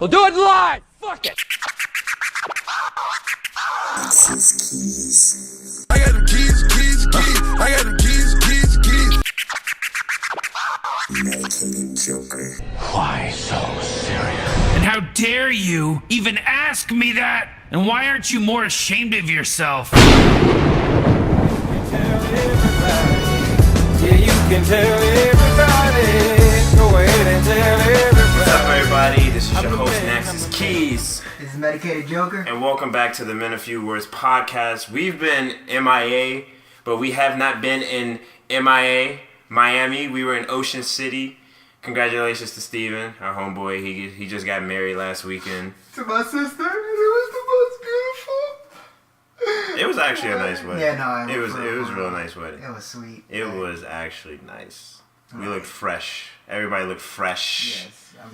We'll do it live! Fuck it! This is Keys. I got them keys. I got them keys. Medicated Joker. Why so serious? And how dare you even ask me that? And why aren't you more ashamed of yourself? Tell everybody. Yeah, you can tell everybody. Go ahead and tell everybody. What's up, everybody? This is your host, Nax's Keys. This is Medicated Joker. And welcome back to the Men of Few Words podcast. We've been MIA, but we have not been in MIA, Miami. We were in Ocean City. Congratulations to Steven, our homeboy. He just got married last weekend. To my sister, it was the most beautiful. It was actually a nice wedding. Yeah, no, it was a real nice wedding. It was sweet. It was actually nice. We looked fresh. Everybody looked fresh. Yes, I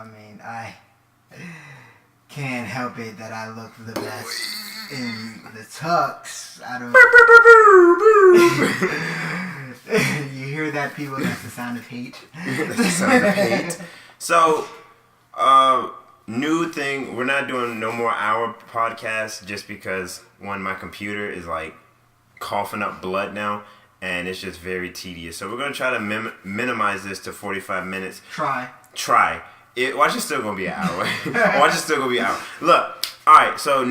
mean, I can't help it that I look the best in the tux. You hear that, people? That's the sound of hate. That's the sound of hate. So, new thing, we're not doing no more hour podcasts just because, one, my computer is like coughing up blood now, and it's just very tedious. So we're going to try to minimize this to 45 minutes. Try. Watch, it's still going to be an hour. Watch, it's still going to be an hour. Look, alright, so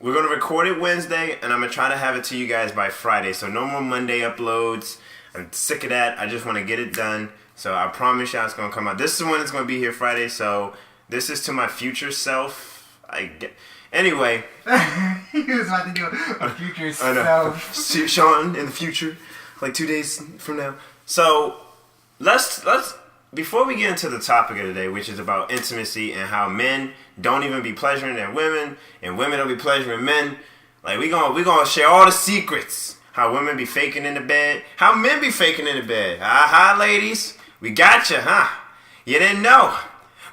we're going to record it Wednesday, and I'm going to try to have it to you guys by Friday. So no more Monday uploads. I'm sick of that. I just want to get it done. So I promise y'all it's going to come out. This is the one that's going to be here Friday. So this is to my future self. Anyway. He was about to do a future self. Sean in the future. Like 2 days from now. So let's before we get into the topic of the day, which is about intimacy and how men don't even be pleasuring their women and women don't be pleasuring men, like we gonna share all the secrets. How women be faking in the bed, how men be faking in the bed. Aha, ladies, we got you, huh? You didn't know,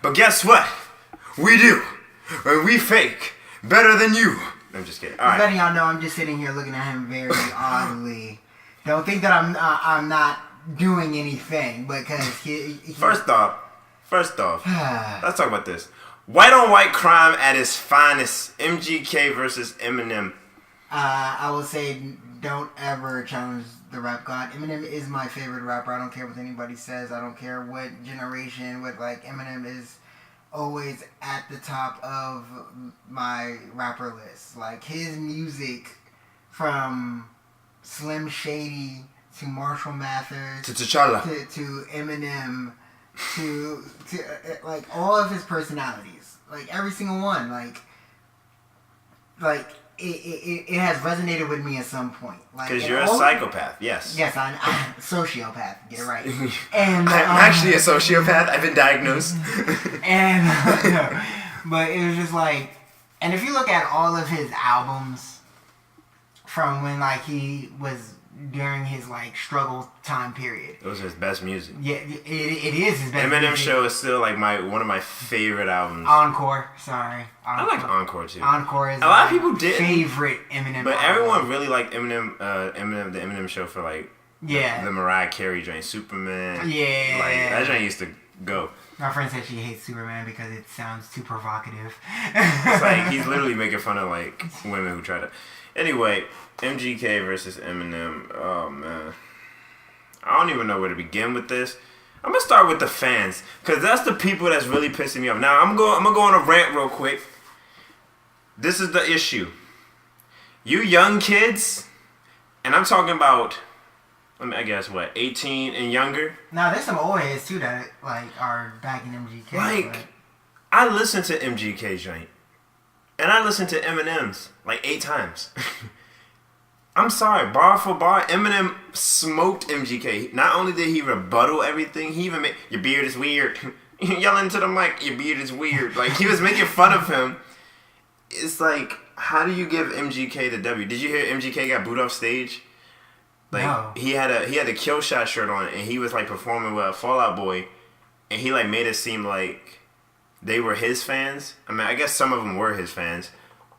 but guess what? We do, and we fake better than you. I'm just kidding. All right. Letting y'all know, I'm just sitting here looking at him very oddly. Don't think that I'm not doing anything, because he First off, let's talk about this. White on white crime at its finest. MGK versus Eminem. I will say, don't ever challenge the rap god. Eminem is my favorite rapper. I don't care what anybody says. I don't care what generation. Eminem is always at the top of my rapper list. Like, his music, from Slim Shady to Marshall Mathers To T'Challa to Eminem to like all of his personalities, like every single one, like it has resonated with me at some point. Like, because you're a psychopath. Yes, I'm a sociopath. Get it right. And I'm actually a sociopath. I've been diagnosed. And but it was just like, and if you look at all of his albums from when he was during his struggle time period, It was his best music. Yeah, it is his best. Eminem music. Show is still one of my favorite albums. Encore, sorry. I like Encore too. Encore is a lot of people did favorite Eminem. but album. Everyone really liked Eminem. The Eminem Show for the Mariah Carey joint, Superman. Yeah, that joint used to go. My friend said she hates Superman because it sounds too provocative. It's he's literally making fun of women who try to. Anyway, MGK versus Eminem. Oh man, I don't even know where to begin with this. I'm gonna start with the fans, cause that's the people that's really pissing me off. Now I'm gonna go on a rant real quick. This is the issue. You young kids, and I'm talking about, I guess 18 and younger. Now there's some old heads too that are back in MGK. I listened to MGK's joint, and I listened to Eminem's 8 times. I'm sorry, bar for bar, Eminem smoked MGK. Not only did he rebuttal everything, he even made, your beard is weird. Yelling to the mic, your beard is weird. He was making fun of him. It's how do you give MGK the W? Did you hear MGK got booed off stage? No. He had a Kill Shot shirt on, and he was performing with Fall Out Boy, and he made it seem like they were his fans. I mean, I guess some of them were his fans,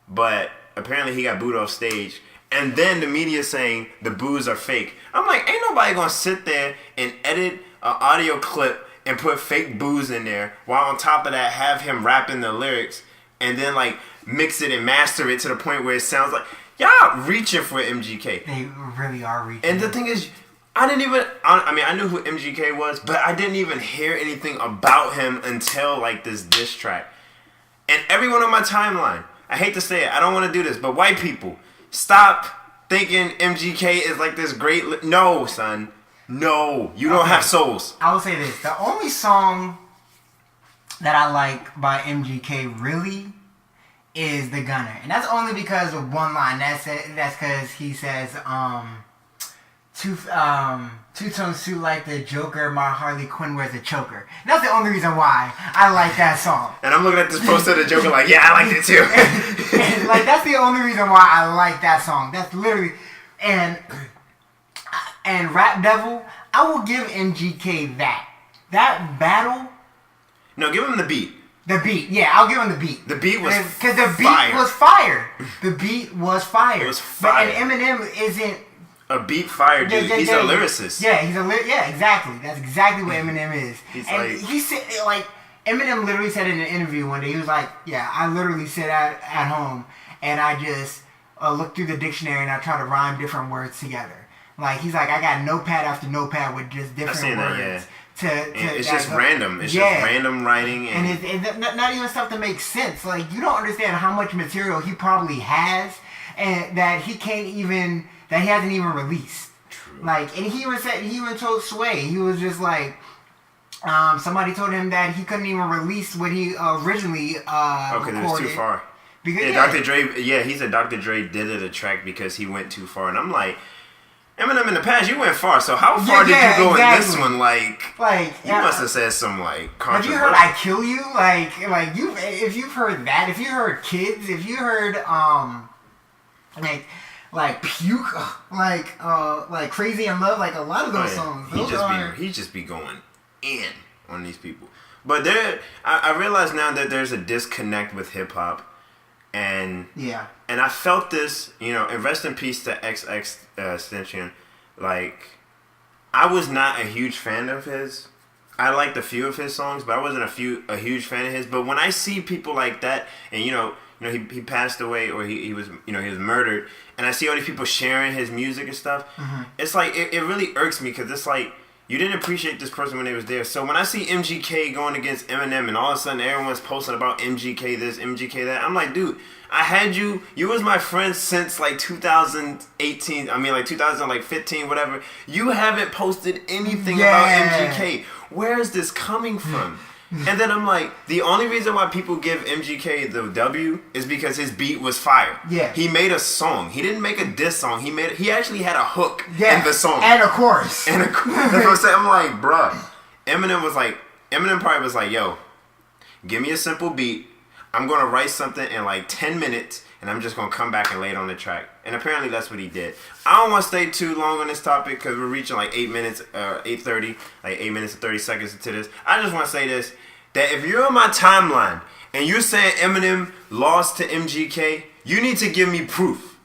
but apparently he got booed off stage. And then the media saying the boos are fake. I'm ain't nobody gonna sit there and edit an audio clip and put fake booze in there, while on top of that have him rapping the lyrics, and then like mix it and master it to the point where it sounds like y'all reaching for MGK. They really are reaching. And the thing is, I didn't even. I mean, I knew who MGK was, but I didn't even hear anything about him until like this diss track. And everyone on my timeline, I hate to say it, I don't want to do this, but white people, stop thinking MGK is like this great. No, son. No, you don't have souls. I will say this: the only song that I like by MGK really is "The Gunner," and that's only because of one line. That's because he says, two-tone suit like the Joker, my Harley Quinn wears a choker." And that's the only reason why I like that song. And I'm looking at this poster of the Joker like, yeah, I liked it too. And, like, that's the only reason why I like that song. That's literally... And Rap Devil, I will give MGK that. That battle... No, give him the beat. The beat, yeah, I'll give him the beat. The beat was because the beat was fire. The beat was fire. It was fire. But and Eminem isn't a beat fire dude. He's a lyricist. Yeah, yeah, exactly. That's exactly what Eminem is. He said, like, Eminem literally said in an interview one day, he was like, yeah, I literally sit at home and I just look through the dictionary and I try to rhyme different words together. Like, he's like, I got notepad after notepad with just different words. That, yeah. It's just random. It's just random writing. And it's not even stuff that makes sense. Like, you don't understand how much material he probably has and that he hasn't even released. True. Like, and he even told Sway, he was just like, somebody told him that he couldn't even release what he originally recorded. It was too far. Because, Dr. Dre, he said Dr. Dre did it a track because he went too far. And I'm like, Eminem, in the past, you went far. So how far did you go in this one? Like you must have said some like controversial. Have you heard "I Kill You"? Like you, if you've heard that, if you heard "Kids," if you heard like "Puke," like "Crazy in Love," like a lot of those songs. He just be going in on these people. But I realize now that there's a disconnect with hip hop. And I felt this, and rest in peace to XX Extension. Like, I was not a huge fan of his. I liked a few of his songs, but I wasn't a huge fan of his. But when I see people like that, and he passed away, or he was murdered, and I see all these people sharing his music and stuff, it's like it really irks me because it's like, you didn't appreciate this person when they was there. So when I see MGK going against Eminem and all of a sudden everyone's posting about MGK this, MGK that, I'm like, dude, I had you was my friend since like 2018, I mean like 2015, whatever. You haven't posted anything about MGK. Where is this coming from? And then I'm like, the only reason why people give MGK the W is because his beat was fire. Yeah. He made a song. He didn't make a diss song. He actually had a hook in the song. And a chorus. That's what I'm saying. I'm like, bruh. Eminem probably was like, yo, give me a simple beat. I'm going to write something in like 10 minutes, and I'm just going to come back and lay it on the track. And apparently that's what he did. I don't want to stay too long on this topic because we're reaching like 8 minutes, 8:30, like 8 minutes and 30 seconds into this. I just want to say this, that if you're on my timeline and you're saying Eminem lost to MGK, you need to give me proof.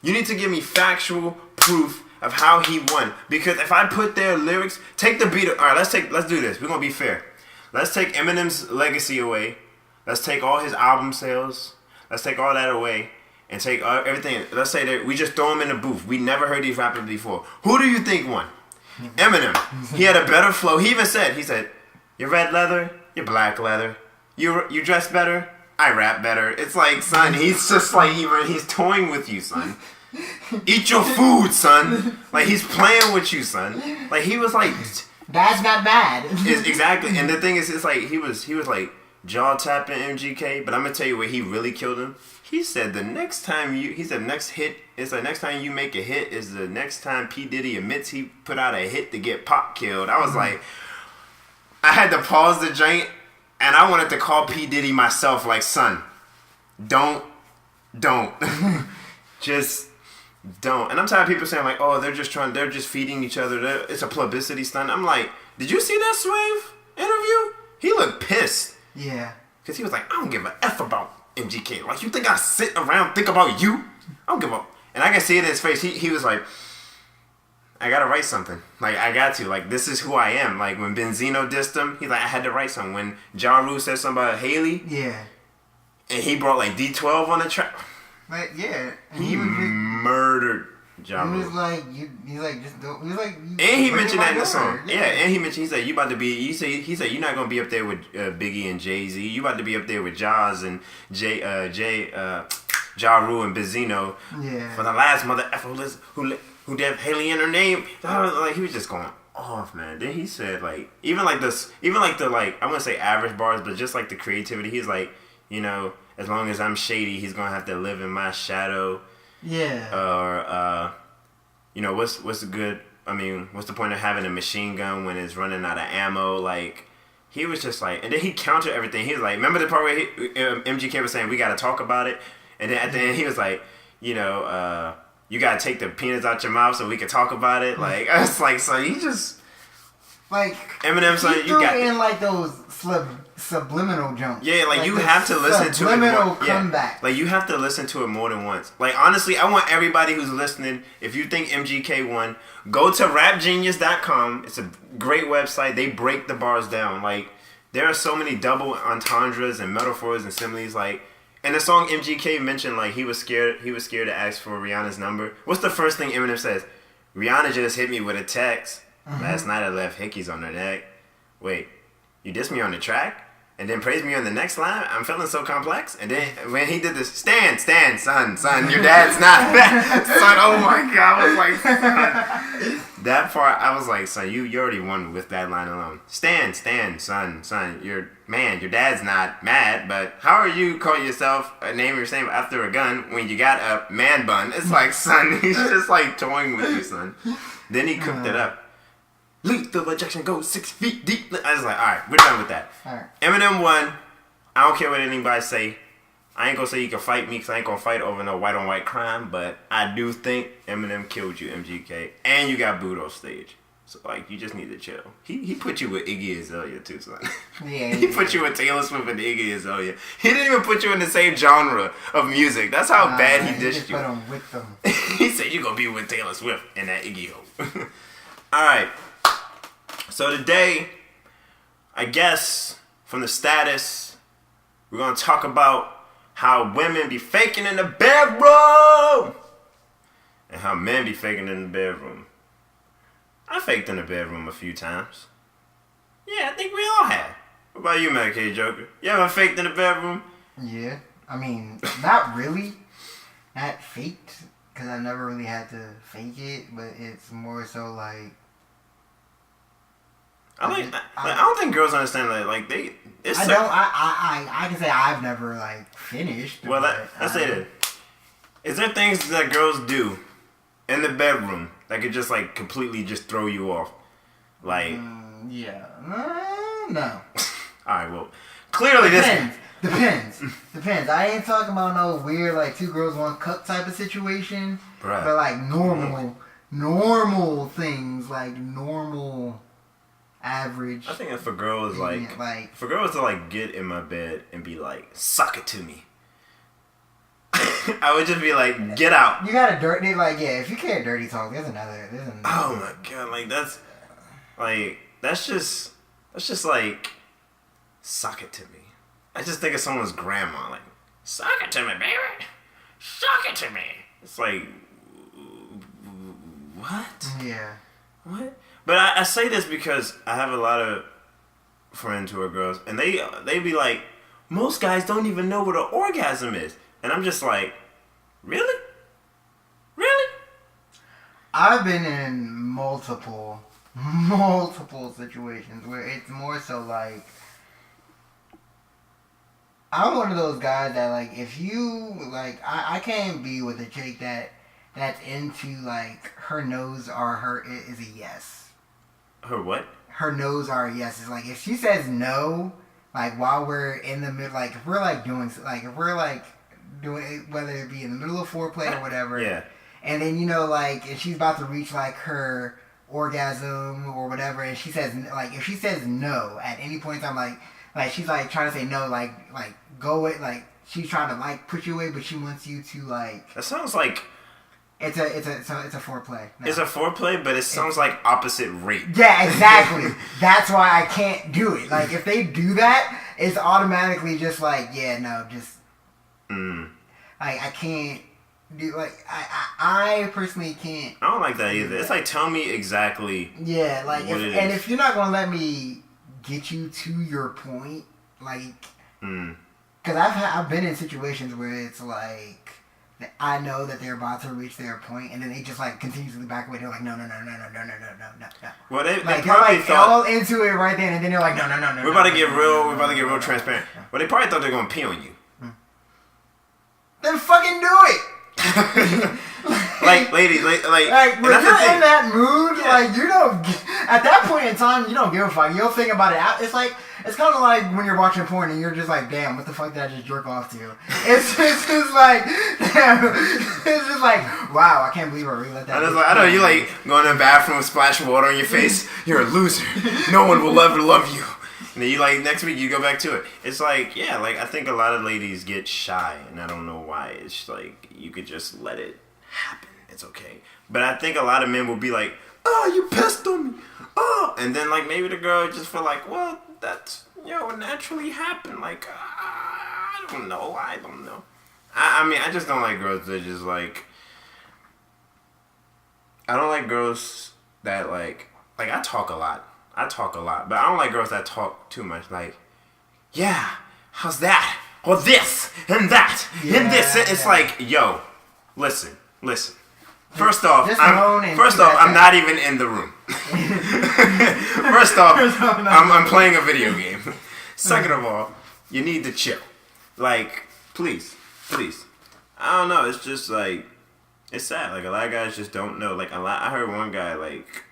You need to give me factual proof of how he won. Because if I put their lyrics, take the beat. All right, let's do this. We're going to be fair. Let's take Eminem's legacy away. Let's take all his album sales. Let's take all that away and take everything. Let's say that we just throw him in the booth. We never heard these rappers before. Who do you think won? Eminem. He had a better flow. He said, you're red leather, you're black leather. You dress better, I rap better. It's like, son, he's just like, he's toying with you, son. Eat your food, son. Like, he's playing with you, son. Like, he was like... That's not bad. Exactly. And the thing is, it's like, he was like, jaw tapping MGK, but I'm gonna tell you where he really killed him. He said next time you make a hit is the next time P. Diddy admits he put out a hit to get Pop killed. I was like, I had to pause the joint, and I wanted to call P. Diddy myself, like, son, don't, just don't. And I'm tired of people saying like, oh, they're just feeding each other. It's a publicity stunt. I'm like, did you see that Swave interview? He looked pissed. Yeah. Because he was like, I don't give a F about MGK. Like, you think I sit around think about you? I don't give a... And I can see it in his face. He was like, I gotta write something. Like, I got to. Like, this is who I am. Like, when Benzino dissed him, he's like, I had to write something. When Ja Rule said something about Haley, Yeah. and he brought, like, D12 on the track, Like, yeah. And he murdered Ja He Rule. was like, he's like, just don't. He was like, And he mentioned that in the song. Yeah, and he mentioned, he said, you about to be, he said, you're not going to be up there with Biggie and Jay-Z. You about to be up there with Jaws and Ja Rule and Benzino. Yeah. For the last mother effer who did Haley in her name. Like, he was just going off, man. Then he said, like, even like the, like, I wouldn't say average bars, but just like the creativity. He's like, you know, as long as I'm shady, he's going to have to live in my shadow. Yeah. Or, you know, what's the good, I mean, what's the point of having a machine gun when it's running out of ammo? Like, he was just like, and then he countered everything. He was like, remember the part where MGK was saying, we got to talk about it? And then at the end, he was like, you know, you got to take the peanuts out your mouth so we can talk about it. Like, I was like, so he just, like, Eminem, son, he you threw got in, like, those subliminal jumps. Yeah, like you the have to listen to it subliminal more. comeback. Yeah. Like you have to listen to it more than once. Like honestly, I want everybody who's listening, if you think MGK won, go to rapgenius.com. It's a great website. They break the bars down. Like there are so many double entendres and metaphors and similes. Like in the song MGK mentioned, like he was scared to ask for Rihanna's number. What's the first thing Eminem says? Rihanna just hit me with a text. Last night I left hickeys on her neck. Wait, you dissed me on the track? And then praised me on the next line? I'm feeling so complex. And then when he did this, stand, son, your dad's not that. Son, oh my God, I was like, son. That part, I was like, son, you already won with that line alone. Stand, son, your dad's not mad, but how are you calling yourself, name your name after a gun when you got a man bun? It's like, son, he's just like toying with you, son. Then he cooked it up. Lethal injection goes 6 feet deep. I was like, all right, we're done with that. All right. Eminem won. I don't care what anybody say. I ain't gonna say you can fight me because I ain't gonna fight over no white on white crime, but I do think Eminem killed you, MGK, and you got booed off stage. So like, you just need to chill. He put you with Iggy Azalea too, son. Yeah. He put you with Taylor Swift and Iggy Azalea. He didn't even put you in the same genre of music. That's how bad he dished you. Put him with them. He said you gonna be with Taylor Swift and that Iggy hoe. All right. So today, I guess, from the status, we're going to talk about how women be faking in the bedroom and how men be faking in the bedroom. I faked in the bedroom a few times. Yeah, I think we all have. What about you, Mary Kay Joker? You ever faked in the bedroom? Yeah. I mean, not really. Not faked, because I never really had to fake it, but it's more so like, I don't think girls understand that. Like they, I can say I've never like finished. Well, let's say that. Is there things that girls do in the bedroom that could just like completely just throw you off? Like, yeah, no. All right, well, clearly Depends. I ain't talking about no weird like 2 girls 1 cup type of situation, Bruh. but like normal things, like normal. Average. I think if a girl is like, for girls to like get in my bed and be like, suck it to me, I would just be like, get out. You gotta dirty, like, yeah, if you can't dirty talk, there's another. Oh my God, like that's just like, suck it to me. I just think of someone's grandma, like, suck it to me, baby, suck it to me. It's like, what? Yeah. What? But I say this because I have a lot of friends who are girls, and they be like, most guys don't even know what an orgasm is. And I'm just like, really? Really? I've been in multiple situations where it's more so like, I'm one of those guys that like, if you, like, I can't be with a chick that's into like, her nose or her is a yes. Her what? Her no's are a yes. It's like, if she says no, like, while we're in the middle, like, if we're, like, doing it, whether it be in the middle of foreplay or whatever. Yeah. And then, you know, like, if she's about to reach, like, her orgasm or whatever, and she says, like, if she says no at any point in time, like, she's, like, trying to say no, like, go it, like, she's trying to, like, push you away, but she wants you to, like... That sounds like It's a foreplay. No. It's a foreplay, but it sounds like opposite rape. Yeah, exactly. That's why I can't do it. Like, if they do that, it's automatically just like, yeah, no, just... Like, I can't do... Like, I personally can't... I don't like that either. It's like, tell me exactly Yeah, like, what it is. and if you're not going to let me get you to your point, like... Because I've been in situations where it's like... I know that they're about to reach their point, and then they just like continuously back away. They're like, no. Well, they Like, probably they're like thought all into it right then, and then they're like, no. we're about to get real transparent. Well, they probably thought they're gonna pee on you. Then fucking do it. Like, ladies, like when and you're that's the thing. in that mood, like you don't. At that point in time, you don't give a fuck. You'll think about it. It's like it's kind of like when you're watching porn and you're just like, damn, what the fuck did I just jerk off to? It's just like, damn. It's just like, wow, I can't believe I really let that. I know you like going to the bathroom, splash water on your face. You're a loser. No one will ever love you. And then you like next week you go back to it. It's like, yeah, like I think a lot of ladies get shy, and I don't know why. It's like you could just let it happen. It's okay. But I think a lot of men will be like, oh, you pissed on me. Oh, and then like maybe the girl just feel like, well, that's what naturally happened. Like I don't know. I mean, I just don't like girls that just like. I don't like girls that like I talk a lot, but I don't like girls that talk too much. Like, yeah, how's that? Or this and that and this. It's like, yo, listen. First off, I'm not even in the room. First off, I'm playing a video game. Second of all, you need to chill. Like, please. I don't know. It's just like, it's sad. Like, a lot of guys just don't know. Like, I heard one guy, like,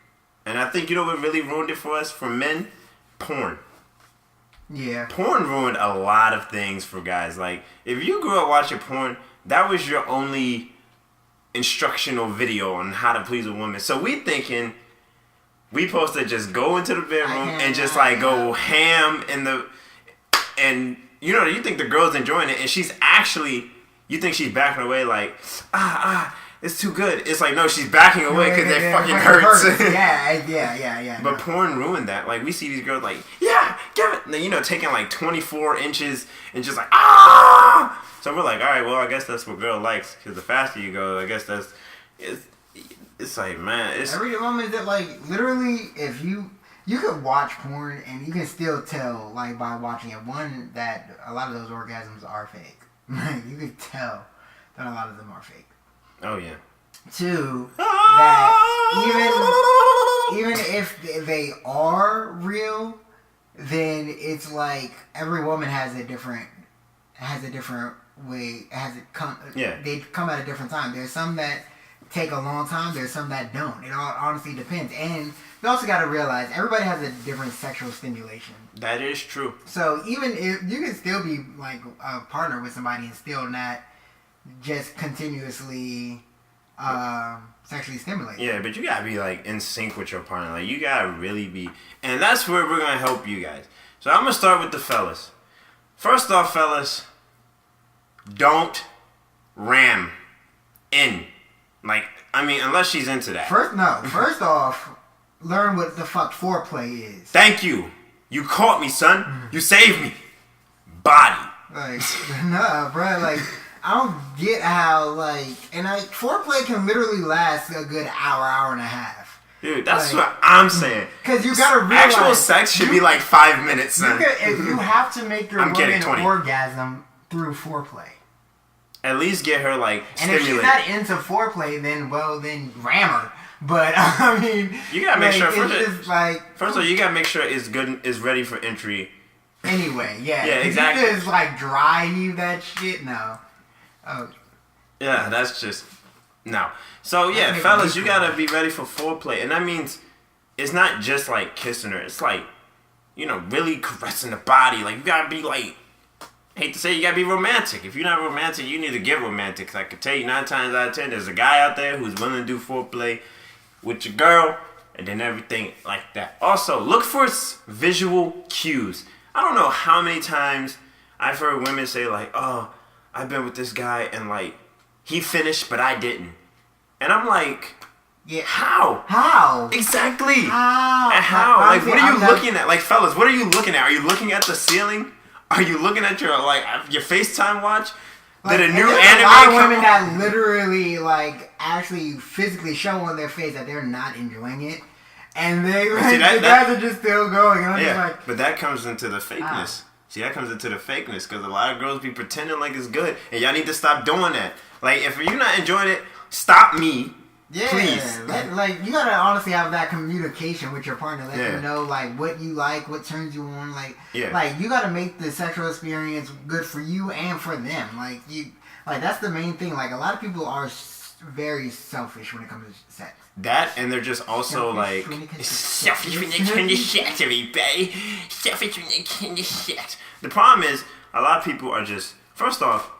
and I think, what really ruined it for us, for men? Porn. Yeah. Porn ruined a lot of things for guys. Like, if you grew up watching porn, that was your only instructional video on how to please a woman. So we thinking we supposed to just go into the bedroom and just like go ham and you think the girl's enjoying it, and she's actually, you think she's backing away like it's too good. It's like, no, she's backing away because it fucking hurts. Yeah. But porn ruined that. Like, we see these girls like, yeah, give it. And then, taking like 24 inches and just like, ah. So we're like, all right, well, I guess that's what girl likes, because the faster you go, I guess it's like, man, it's... Every moment that, like, literally, if you could watch porn and you can still tell, like, by watching it, one, that a lot of those orgasms are fake. Like, you could tell that a lot of them are fake. Oh, yeah. Two, that even if they are real, then it's like every woman has a different way. They come at a different time. There's some that take a long time. There's some that don't. It all honestly depends. And you also got to realize everybody has a different sexual stimulation. That is true. So even if you can still be like a partner with somebody and still not just continuously sexually stimulated. Yeah, but you gotta be like in sync with your partner. Like, you gotta really be, and that's where we're gonna help you guys. So I'm gonna start with the fellas. First off, fellas, don't ram in. Like, I mean, unless she's into that. First off, learn what the fuck foreplay is. Thank you. You caught me, son. You saved me. Body. Like, nah, bro. Like, I don't get how, like, and like, foreplay can literally last a good hour and a half. Dude, that's like, what I'm saying. Because you gotta realize, actual sex should be like 5 minutes, son. You have to make your woman orgasm through foreplay. At least get her, like, stimulated. And if she's not into foreplay, then ram her. But I mean, you gotta make sure. First of all, you gotta make sure it's good, is ready for entry. Anyway, yeah, exactly. You just like dry heave that shit. No. Oh. Yeah, that's just no. So yeah, fellas, you gotta be ready for foreplay, and that means it's not just like kissing her. It's like, really caressing the body. Like, you gotta be like, hate to say, you gotta be romantic. If you're not romantic, you need to get romantic. Cause I can tell you 9 times out of 10, there's a guy out there who's willing to do foreplay with your girl, and then everything like that. Also, look for visual cues. I don't know how many times I've heard women say like, "Oh, I've been with this guy and like he finished, but I didn't." And I'm like, Yeah. how? How? Exactly. How? And how? Like, Honestly, what are you I'm looking at? Like, fellas, what are you looking at? Are you looking at the ceiling? Are you looking at your FaceTime watch? Like, Did a new and there's anime a lot of come women out? that literally, like, actually physically show on their face that they're not enjoying it. And they, like, See, the guys are just still going. And I'm just Yeah, like, but that comes into the fakeness. See, that comes into the fakeness because a lot of girls be pretending like it's good, and y'all need to stop doing that. Like, if you're not enjoying it, stop me, yeah, please. like, you gotta honestly have that communication with your partner. Let Yeah. them know, like, what you like, what turns you on. Like, Yeah. like, you gotta make the sexual experience good for you and for them. Like, that's the main thing. Like, a lot of people are very selfish when it comes to sex. That, and they're just also Selfish like, when it comes to selfish when they come to sex, everybody. Selfish when they come to sex. The problem is, a lot of people are just, first off,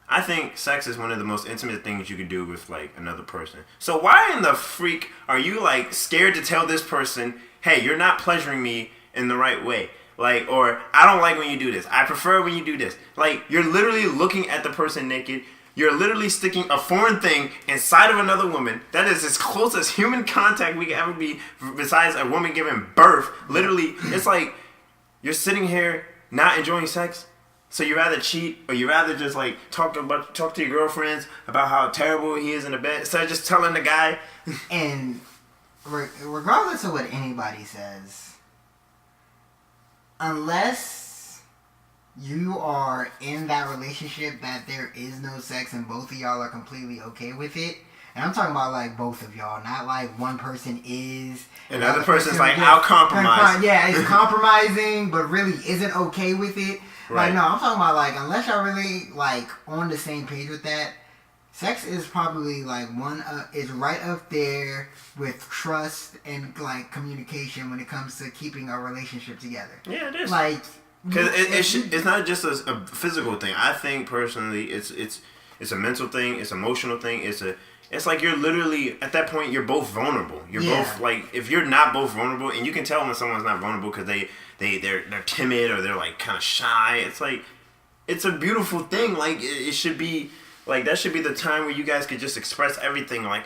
I think sex is one of the most intimate things you could do with, like, another person. So why in the freak are you, like, scared to tell this person, hey, you're not pleasuring me in the right way? Like, or, I don't like when you do this. I prefer when you do this. Like, you're literally looking at the person naked. You're literally sticking a foreign thing inside of another woman. That is as close as human contact we can ever be besides a woman giving birth. Literally, it's like, you're sitting here not enjoying sex. So you rather cheat, or you rather just like talk to your girlfriends about how terrible he is in the bed instead of just telling the guy. And regardless of what anybody says, unless you are in that relationship that there is no sex and both of y'all are completely okay with it, and I'm talking about like both of y'all, not like one person is And the other person's like, I'll compromise. Yeah, it's compromising, but really isn't okay with it. Right. Like, no, I'm talking about like, unless y'all really like on the same page with that, sex is probably like is right up there with trust and like communication when it comes to keeping a relationship together. Yeah, it is. Like, Because it's not just a physical thing. I think personally, it's a mental thing. It's an emotional thing. It's like you're literally at that point. You're both vulnerable. You're both like, if you're not both vulnerable, and you can tell when someone's not vulnerable because they're timid or they're like kind of shy. It's like, it's a beautiful thing. Like it should be like, that should be the time where you guys could just express everything. Like,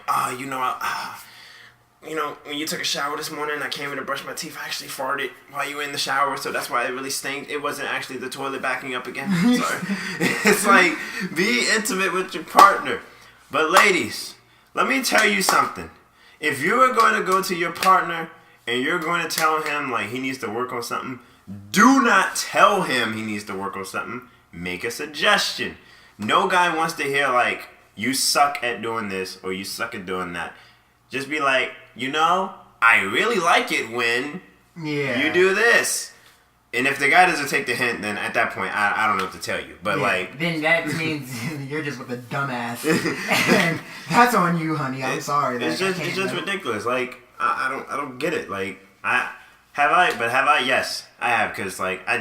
when you took a shower this morning, I came in to brush my teeth. I actually farted while you were in the shower, so that's why it really stank. It wasn't actually the toilet backing up again. Sorry. It's like, be intimate with your partner. But ladies, let me tell you something. If you are going to go to your partner and you're going to tell him like he needs to work on something, do not tell him he needs to work on something. Make a suggestion. No guy wants to hear like, you suck at doing this or you suck at doing that. Just be like, I really like it when you do this. And if the guy doesn't take the hint, then at that point, I don't know what to tell you. But then that means you're just with a dumbass, and that's on you, honey. I'm sorry. It's just ridiculous. Like I don't get it. Like have I? Yes, I have. Cause like I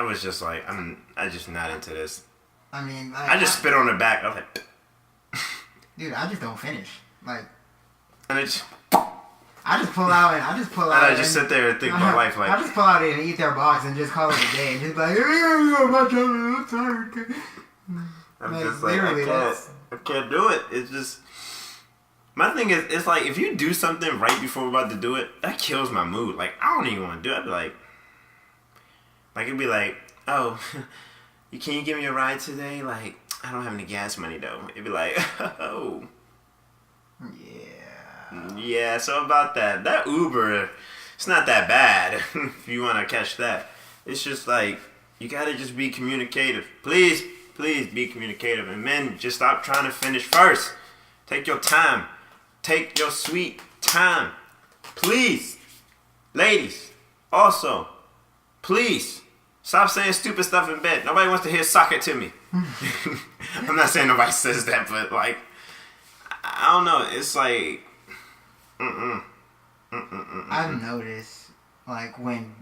was just like I'm just not into this. I mean, I just spit on her back. I was like, dude, I just don't finish. Like, and it's. I just pull out. And I just sit there and think my life like. I just pull out and eat their box and just call it a day and just be like, I'm tired. I'm just like, I can't do it. It's just, my thing is, it's like, if you do something right before we're about to do it, that kills my mood. Like, I don't even want to do it. I'd be like, it'd be like, oh, can you give me a ride today? Like, I don't have any gas money though. It'd be like, oh. Yeah, so about that Uber, it's not that bad if you want to catch that. It's just like, you gotta just be communicative. Please be communicative. And men, just stop trying to finish first. Take your time. Take your sweet time. Please. Ladies, also, please, stop saying stupid stuff in bed. Nobody wants to hear "suck it to me." I'm not saying nobody says that, but like, I don't know. It's like, I've noticed, like, when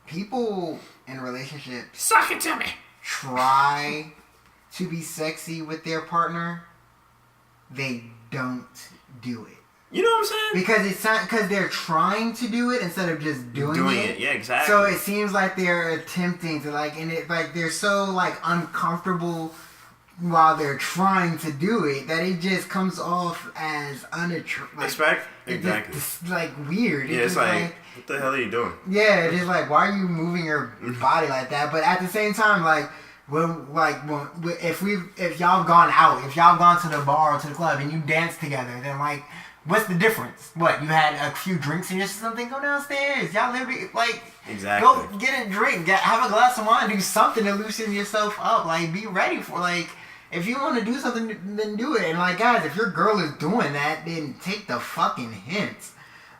people in relationships suck it to me, try to be sexy with their partner, they don't do it. You know what I'm saying? Because it's not, because they're trying to do it instead of just doing it. Yeah, exactly. So it seems like they're attempting to, like, and it, like, they're so, like, uncomfortable while they're trying to do it, that it just comes off as unattractive. Exactly. It's like weird. Yeah, it's like, what the hell are you doing? Yeah, it's just like, why are you moving your body like that? But at the same time, if y'all have gone out, if y'all have gone to the bar or to the club and you dance together, then like, what's the difference? What, you had a few drinks in your something? Go downstairs. Y'all literally Exactly. go get a drink, have a glass of wine, do something to loosen yourself up. Like, be ready for if you want to do something, then do it. And like, guys, if your girl is doing that, then take the fucking hints.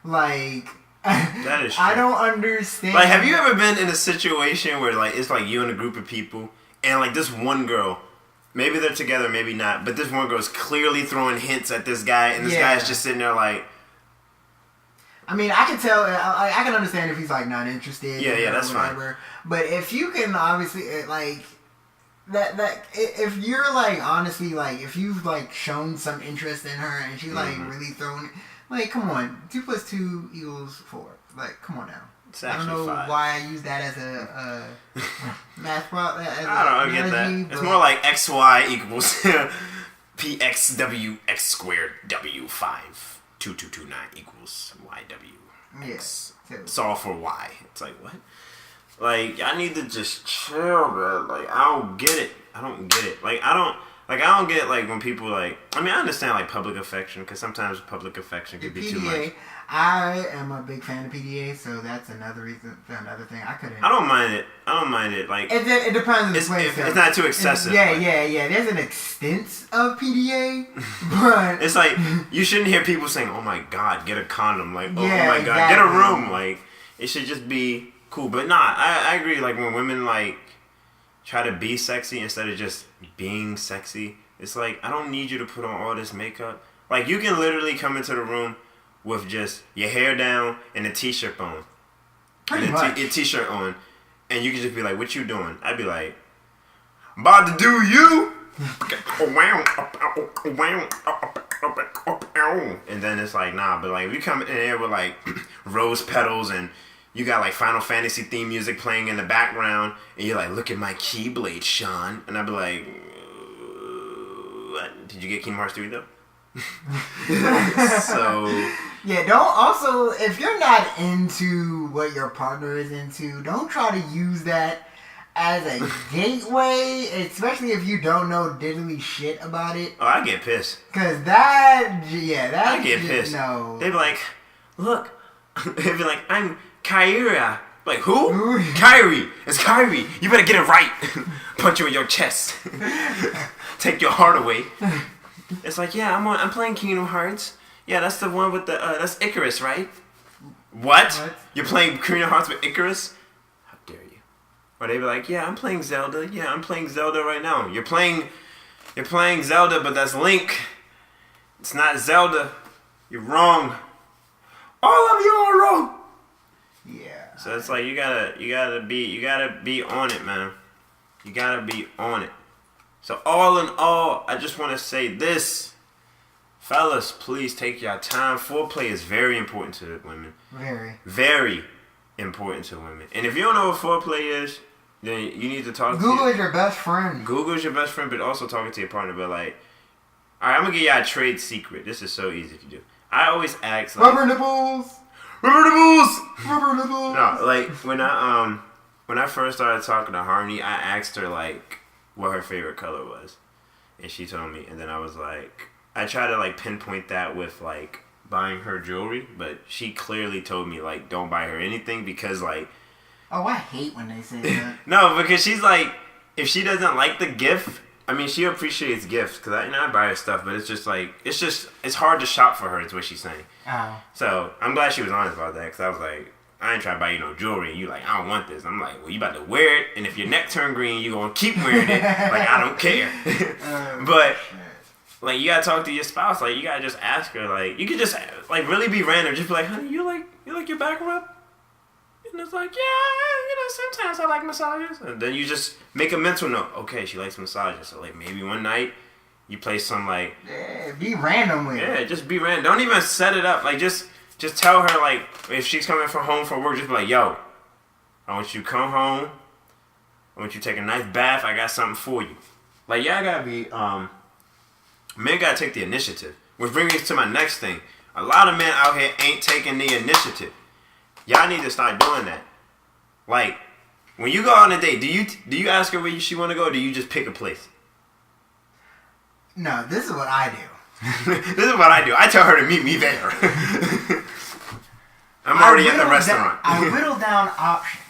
Like, that is true. I don't understand. Like, have you ever been in a situation where like it's like you and a group of people, and like this one girl, maybe they're together, maybe not, but this one girl is clearly throwing hints at this guy, and this guy is just sitting there like. I mean, I can tell. I can understand if he's like not interested. Yeah, that's whatever. Fine. But if you can obviously like. That if you're like honestly like if you've like shown some interest in her and she's like really throwing like, come on, 2 + 2 = 4. Like, come on now. It's I don't know 5. why I use that as a math problem. I get that. It's more like XY equals PXW X squared W 5 2229 = YW. Yes. It's all for Y. It's like, what? Like, I need to just chill, bro. Like, I don't get it. Like, I don't get, like, when people, like... I mean, I understand, like, public affection, because sometimes public affection can be too much. I am a big fan of PDA, so that's another thing. I don't mind it. Like... It depends on the place. It's not too excessive. Yeah. There's an extent of PDA, but... It's like, you shouldn't hear people saying, oh, my God, get a condom. Like, oh, yeah, my God, exactly. get a room. Like, it should just be... cool, but nah, I agree. Like when women like try to be sexy instead of just being sexy, it's like I don't need you to put on all this makeup. Like you can literally come into the room with just your hair down and a t-shirt on, a t-shirt on, and you can just be like, "What you doing?" I'd be like, "I'm about to do you." And then it's like, nah, but like we come in here with like rose petals and you got like Final Fantasy theme music playing in the background, and you're like, look at my Keyblade, Sean. And I'd be like, what? Did you get Kingdom Hearts 3 though? So yeah, don't also if you're not into what your partner is into, don't try to use that as a gateway, especially if you don't know diddly shit about it. Oh, I get pissed. Cause I get pissed. No, they'd be like, look, they'd be like, I'm Kyria. Like, who? Kyrie. It's Kyrie. You better get it right. Punch you in your chest. Take your heart away. It's like, yeah, I'm playing Kingdom Hearts. Yeah, that's the one with the that's Icarus, right? What? You're playing Kingdom Hearts with Icarus? How dare you? Or they be like, yeah, I'm playing Zelda. Yeah, I'm playing Zelda right now. You're playing Zelda, but that's Link. It's not Zelda. You're wrong. All of you are wrong. Yeah. So it's like you gotta be on it, man. You gotta be on it. So all in all, I just want to say this, fellas, please take your time. Foreplay is very important to women. Very important to women. And if you don't know what foreplay is, then you need to talk. Google is your best friend. Google is your best friend, but also talking to your partner. But like, all right, I'm gonna give y'all a trade secret. This is so easy to do. I always ask like, rubber nipples. No, like when I first started talking to Harmony, I asked her like what her favorite color was, and she told me, and then I was like, I tried to like pinpoint that with like buying her jewelry, but she clearly told me like don't buy her anything because like, oh, I hate when they say that. No, because she's like, if she doesn't like the gift, I mean, she appreciates gifts because I buy her stuff, but it's just like it's hard to shop for her. Is what she's saying. Oh. So I'm glad she was honest about that because I was like, I ain't trying to buy you no jewelry. And you like, I don't want this. I'm like, well, you about to wear it, and if your neck turn green, you gonna keep wearing it. Like I don't care. But like you gotta talk to your spouse. Like you gotta just ask her. Like you could just like really be random. Just be like, honey, you like your back rub? And it's like, yeah, sometimes I like massages. And then you just make a mental note. Okay, she likes massages. So like maybe one night you play some like be random with it. Yeah, just be random. Don't even set it up. Like just tell her like if she's coming from home from work, just be like, yo, I want you to come home. I want you to take a nice bath. I got something for you. Like, y'all gotta be, men gotta take the initiative. Which brings me to my next thing. A lot of men out here ain't taking the initiative. Y'all need to start doing that. Like, when you go on a date, do you ask her where she want to go, or do you just pick a place? No, this is what I do. This is what I do. I tell her to meet me there. I'm already at the restaurant. I whittle down options.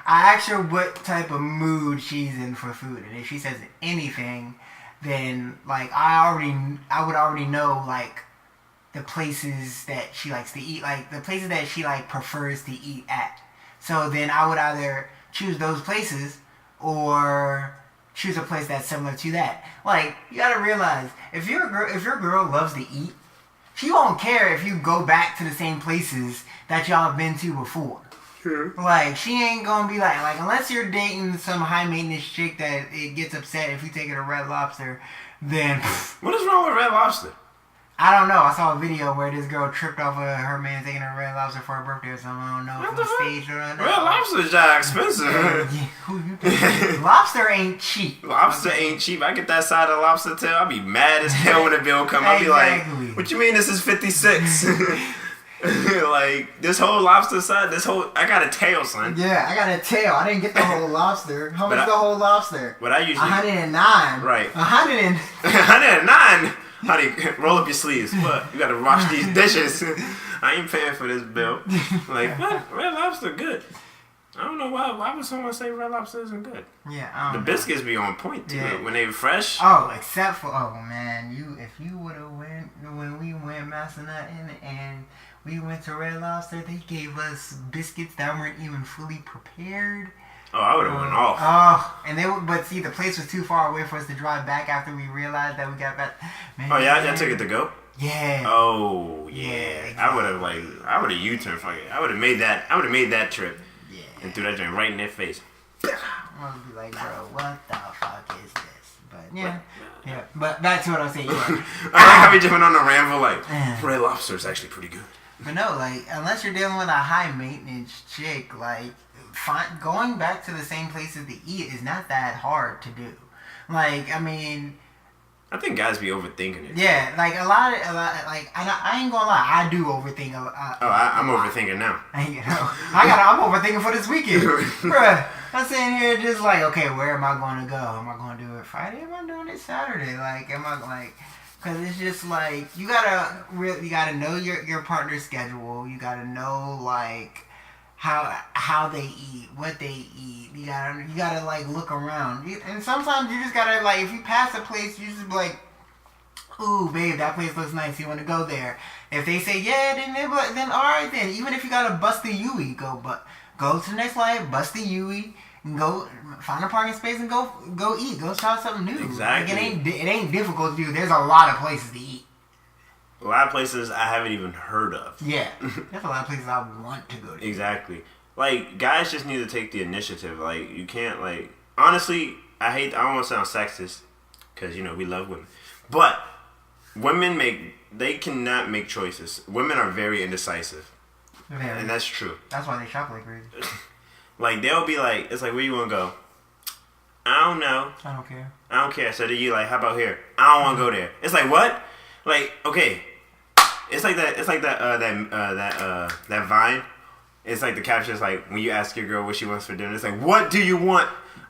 I ask her what type of mood she's in for food, and if she says anything, then like I would already know like the places that she likes to eat, like the places that she like prefers to eat at. So then I would either choose those places or choose a place that's similar to that. Like, you gotta realize, if your girl loves to eat, she won't care if you go back to the same places that y'all have been to before. Sure. Like, she ain't gonna be like unless you're dating some high maintenance chick that it gets upset if you take her to Red Lobster, then what is wrong with Red Lobster? I don't know. I saw a video where this girl tripped off of her man taking her to Red Lobster for her birthday or something. I don't know if it was staged or not. Red Lobster's just expensive. Who you think? Lobster ain't cheap. Lobster ain't cheap. I get that side of lobster tail. I'll be mad as hell when the bill come. I'll be like, what you mean this is 56? Like, this whole lobster side, I got a tail, son. Yeah, I got a tail. I didn't get the whole lobster. How much is the whole lobster? What I usually... 109. Right. 109. Honey, roll up your sleeves. What? You gotta wash these dishes. I ain't paying for this bill. Like, what? Red Lobster good. I don't know why would someone say Red Lobster isn't good? Yeah, I don't The know. biscuits be on point too. Yeah. When they fresh. Oh, except for man, if you would have went when we went Massanutten and we went to Red Lobster, they gave us biscuits that weren't even fully prepared. Oh, I would have went off. Oh, and but see, the place was too far away for us to drive back after we realized that we got back. Man, Oh yeah, y'all took it to go. Yeah. Oh yeah, exactly. I would have U-turned. Fuck it, I would have made that trip. Yeah. And threw that joint right in their face. I'm gonna be like, bro, what the fuck is this? But yeah. But back to what I was saying. I like how we jumping on the ramble like Red Lobster is actually pretty good. But no, like unless you're dealing with a high maintenance chick, like going back to the same places to eat is not that hard to do. Like, I mean, I think guys be overthinking it. yeah, like a lot like I ain't gonna lie, I do overthink. I'm overthinking now. I'm overthinking for this weekend, bruh. I'm sitting here just like, okay, where am I going to go? Am I going to do it Friday? Am I doing it Saturday? Like, am I like? Because it's just like you gotta know your partner's schedule. You gotta know like how they eat, what they eat. You gotta like look around. And sometimes you just gotta like, if you pass a place, you just be like, ooh, babe, that place looks nice. You want to go there? If they say yeah, then all right then. Even if you gotta bust the Yui, go to the next light, bust the Yui, and go find a parking space and go eat. Go try something new. Exactly. Like, it ain't difficult to do. There's a lot of places to eat. A lot of places I haven't even heard of. Yeah, there's a lot of places I want to go to. Exactly. Like, guys just need to take the initiative. Like, you can't, like... Honestly, I don't want to sound sexist, because, we love women. But, they cannot make choices. Women are very indecisive. Very. And that's true. That's why they shop like crazy. Like, they'll be like, it's like, where you want to go? I don't know. I don't care. I don't care. So do you like, how about here? I don't want to go there. It's like, what? Like, okay. It's like that Vine. It's like the caption is like, when you ask your girl what she wants for dinner, it's like, what do you want?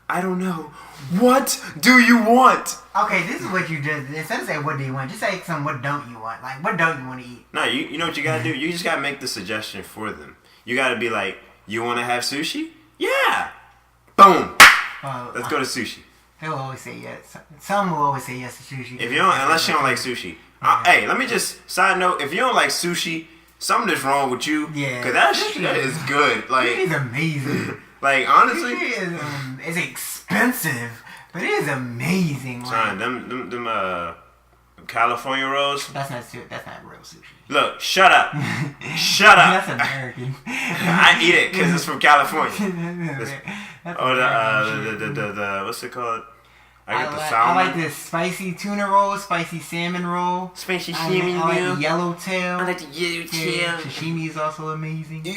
I don't know. What do you want? Okay, this is what you just, instead of saying what do you want, just say some what don't you want. Like, what don't you want to eat? No, you know what you gotta do? You just gotta make the suggestion for them. You gotta be like, you wanna have sushi? Yeah! Boom! Let's go to sushi. They'll always say yes. Some will always say yes to sushi. If you don't, unless you don't like sushi. Hey, let me just, side note, if you don't like sushi, something is wrong with you. Yeah. Cause that shit is good. Like, it is amazing. Like, honestly. Sushi is, it's expensive, but it is amazing. Son, them California rolls. That's not real sushi. Look, shut up. Shut up. That's American. I eat it because it's from California. The what's it called? I get the salmon. I like this spicy tuna roll, spicy salmon roll. Spicy salmon roll. I like the yellowtail. I like the yellowtail. Sashimi is also amazing. Oh,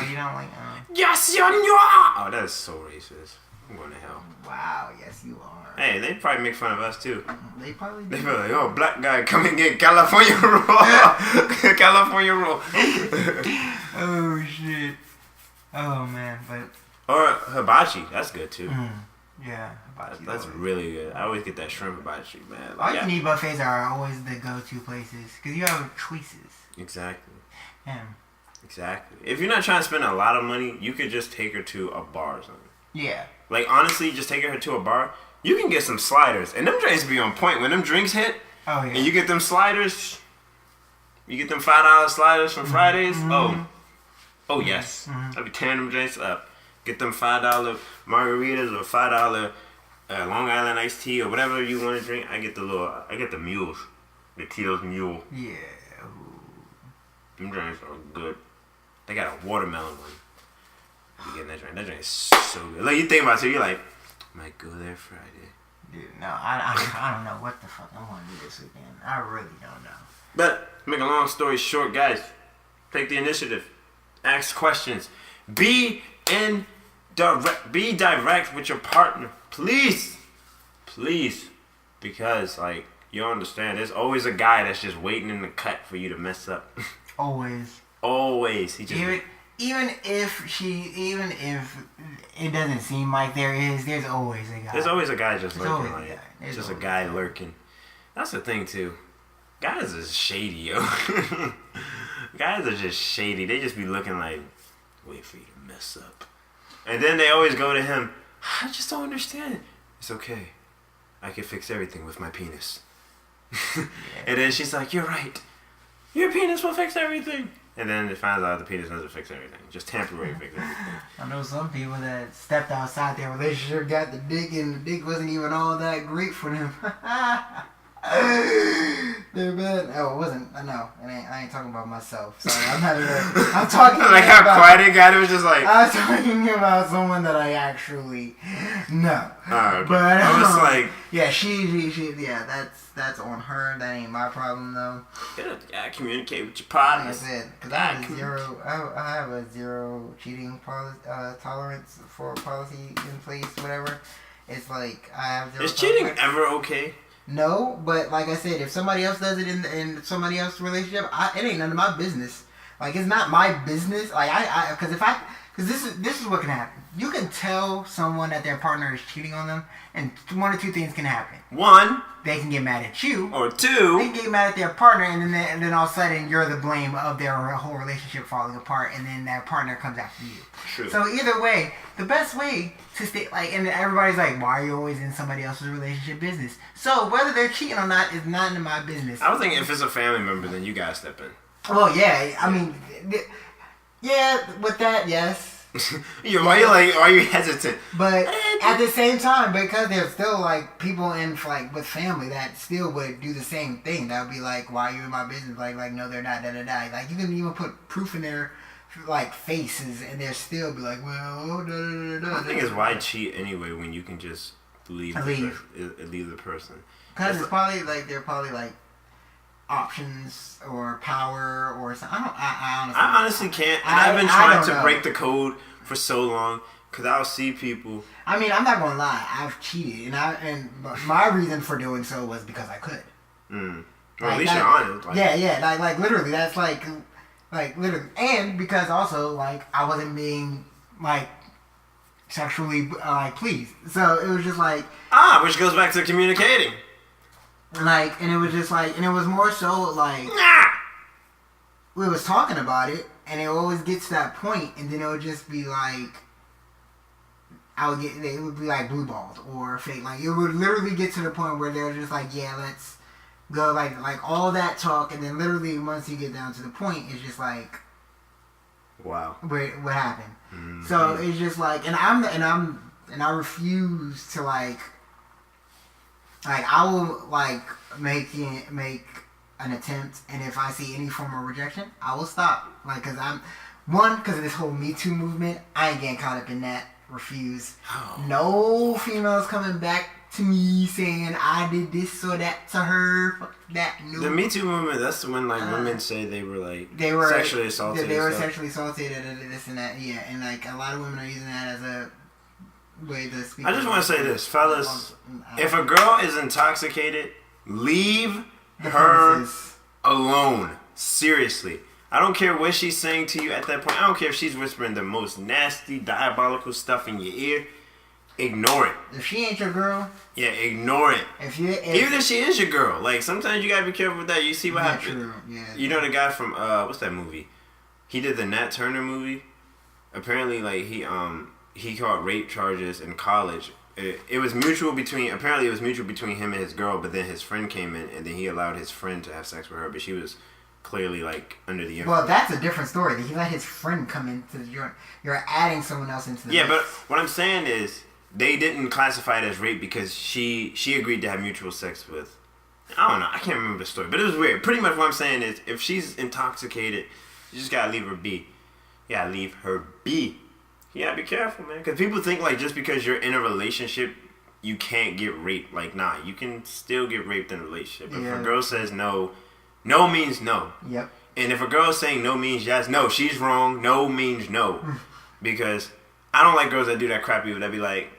you don't like... Yes, you know. Oh, that is so racist. I'm going to hell. Wow, yes you are. Hey, they probably make fun of us too. They probably They do. be like, "Oh, black guy, come and get California roll, California roll." Oh shit. Oh man, but Or hibachi, that's good too. yeah, That's really good. I always get that shrimp hibachi, man. all you can eat buffets are always the go-to places because you have choices. Exactly. Yeah. Exactly. If you're not trying to spend a lot of money, you could just take her to a bar or something. Yeah. Like, honestly, just take her to a bar. You can get some sliders. And them drinks be on point. When them drinks hit, Oh yeah. and you get them sliders, you get them $5 sliders from Fridays. Oh yes. I'll be tearing them drinks up. Get them $5 margaritas or $5 Long Island iced tea or whatever you want to drink. I get the mules. The Tito's Mule. Yeah. Them drinks are good. They got a watermelon one. You getting that drink? That drink is so good. Like, you think about it, you're like, might go there Friday. Dude, no, I don't know what the fuck I want to do this weekend. I really don't know. But make a long story short, guys, take the initiative. Ask questions. Be direct with your partner, please, because like you understand, there's always a guy that's just waiting in the cut for you to mess up. Always. He just even if it doesn't seem like there's always a guy. There's always a guy just lurking. always a guy. There's Just a always guy lurking. That's the thing too. Guys is shady, yo. Guys are just shady. They just be looking like, wait for you to mess up. And then they always go to him, I just don't understand. It's okay. I can fix everything with my penis. And then she's like, you're right. Your penis will fix everything. And then it finds out the penis doesn't fix everything. Just temporary fix everything. I know some people that stepped outside their relationship, got the dick, and the dick wasn't even all that great for them. They're bad. Oh, it wasn't. No, I ain't talking about myself. Sorry, I'm not. I'm talking Like how about, quiet it got. It was just like. I was talking about someone that I actually know. Okay. But I was like, yeah, she, yeah, that's on her. That ain't my problem though. you gotta communicate with your Like I partners. said, because I have a zero cheating tolerance for policy in place. Whatever. It's like I have zero. Is cheating tolerance. ever okay? No, but like I said, if somebody else does it in somebody else's relationship, it ain't none of my business. Like, it's not my business. Like because this is what can happen. You can tell someone that their partner is cheating on them, and one or two things can happen. One They can get mad at you. or They two. can get mad at their partner, and then all of a sudden you're the blame of their whole relationship falling apart, and then their partner comes after you. True. So either way, the best way to stay and everybody's like, why are you always in somebody else's relationship business? So whether they're cheating or not is not in my business. I would think if it's a family member, then you gotta step in. Well, yeah, I mean, yeah, with that, yes. Why are you hesitant? But at the same time, because there's still like people with family that still would do the same thing. That would be like, why are you in my business? Like no, they're not. Da da da. Like you can even put proof in their like faces, and they'll still be like, well, da da da da. The thing is, why cheat anyway when you can just leave the person? Because it's probably like they're probably like options or power or something. I honestly can't. And I've been trying to break the code for so long because I'll see people. I mean, I'm not gonna lie. I've cheated, and my reason for doing so was because I could. Well, at least you're honest. Like, yeah. Like literally, that's like literally, and because also like I wasn't being like sexually pleased, so it was just like which goes back to communicating. like, and it was just like, and it was more so like we was talking about it, and it always gets to that point, and then it would just be like it would be like blue balled or fake. Like it would literally get to the point where they're just like, yeah, let's go, like all that talk, and then literally once you get down to the point, it's just like, wow, what happened? Mm-hmm. So it's just like, and I refuse to like I will like make an attempt, and if I see any form of rejection, I will stop. Like, because of this whole Me Too movement, I ain't getting caught up in that. Refuse. Oh. No females coming back to me saying I did this or that to her. Fuck that. No. The Me Too movement, that's when like women say they were sexually assaulted. They were sexually assaulted and this and that. Yeah, and like a lot of women are using that way to speak. I just want to say this, fellas. If a girl is intoxicated, leave her alone. Seriously. I don't care what she's saying to you at that point. I don't care if she's whispering the most nasty, diabolical stuff in your ear. Ignore it. If she ain't your girl, yeah, ignore it. Even if she is your girl, like sometimes you gotta be careful with that. You see what happens. True. Yeah. You know the guy from what's that movie? He did the Nat Turner movie. Apparently, like he caught rape charges in college. It was mutual between. Apparently, it was mutual between him and his girl. But then his friend came in, and then he allowed his friend to have sex with her. But she was clearly like under the influence. Well, that's a different story. He let his friend come into the joint. You're adding someone else into the mix. But what I'm saying is they didn't classify it as rape because she agreed to have mutual sex with. I don't know. I can't remember the story, but it was weird. Pretty much what I'm saying is if she's intoxicated, you just gotta leave her be. You gotta leave her be. You gotta be careful, man. Because people think like just because you're in a relationship, you can't get raped. Like, nah, you can still get raped in a relationship. If a girl says no, no means no. Yep. And if a girl's saying no means yes, no, she's wrong. No means no. Because I don't like girls that do that crap either. That be like,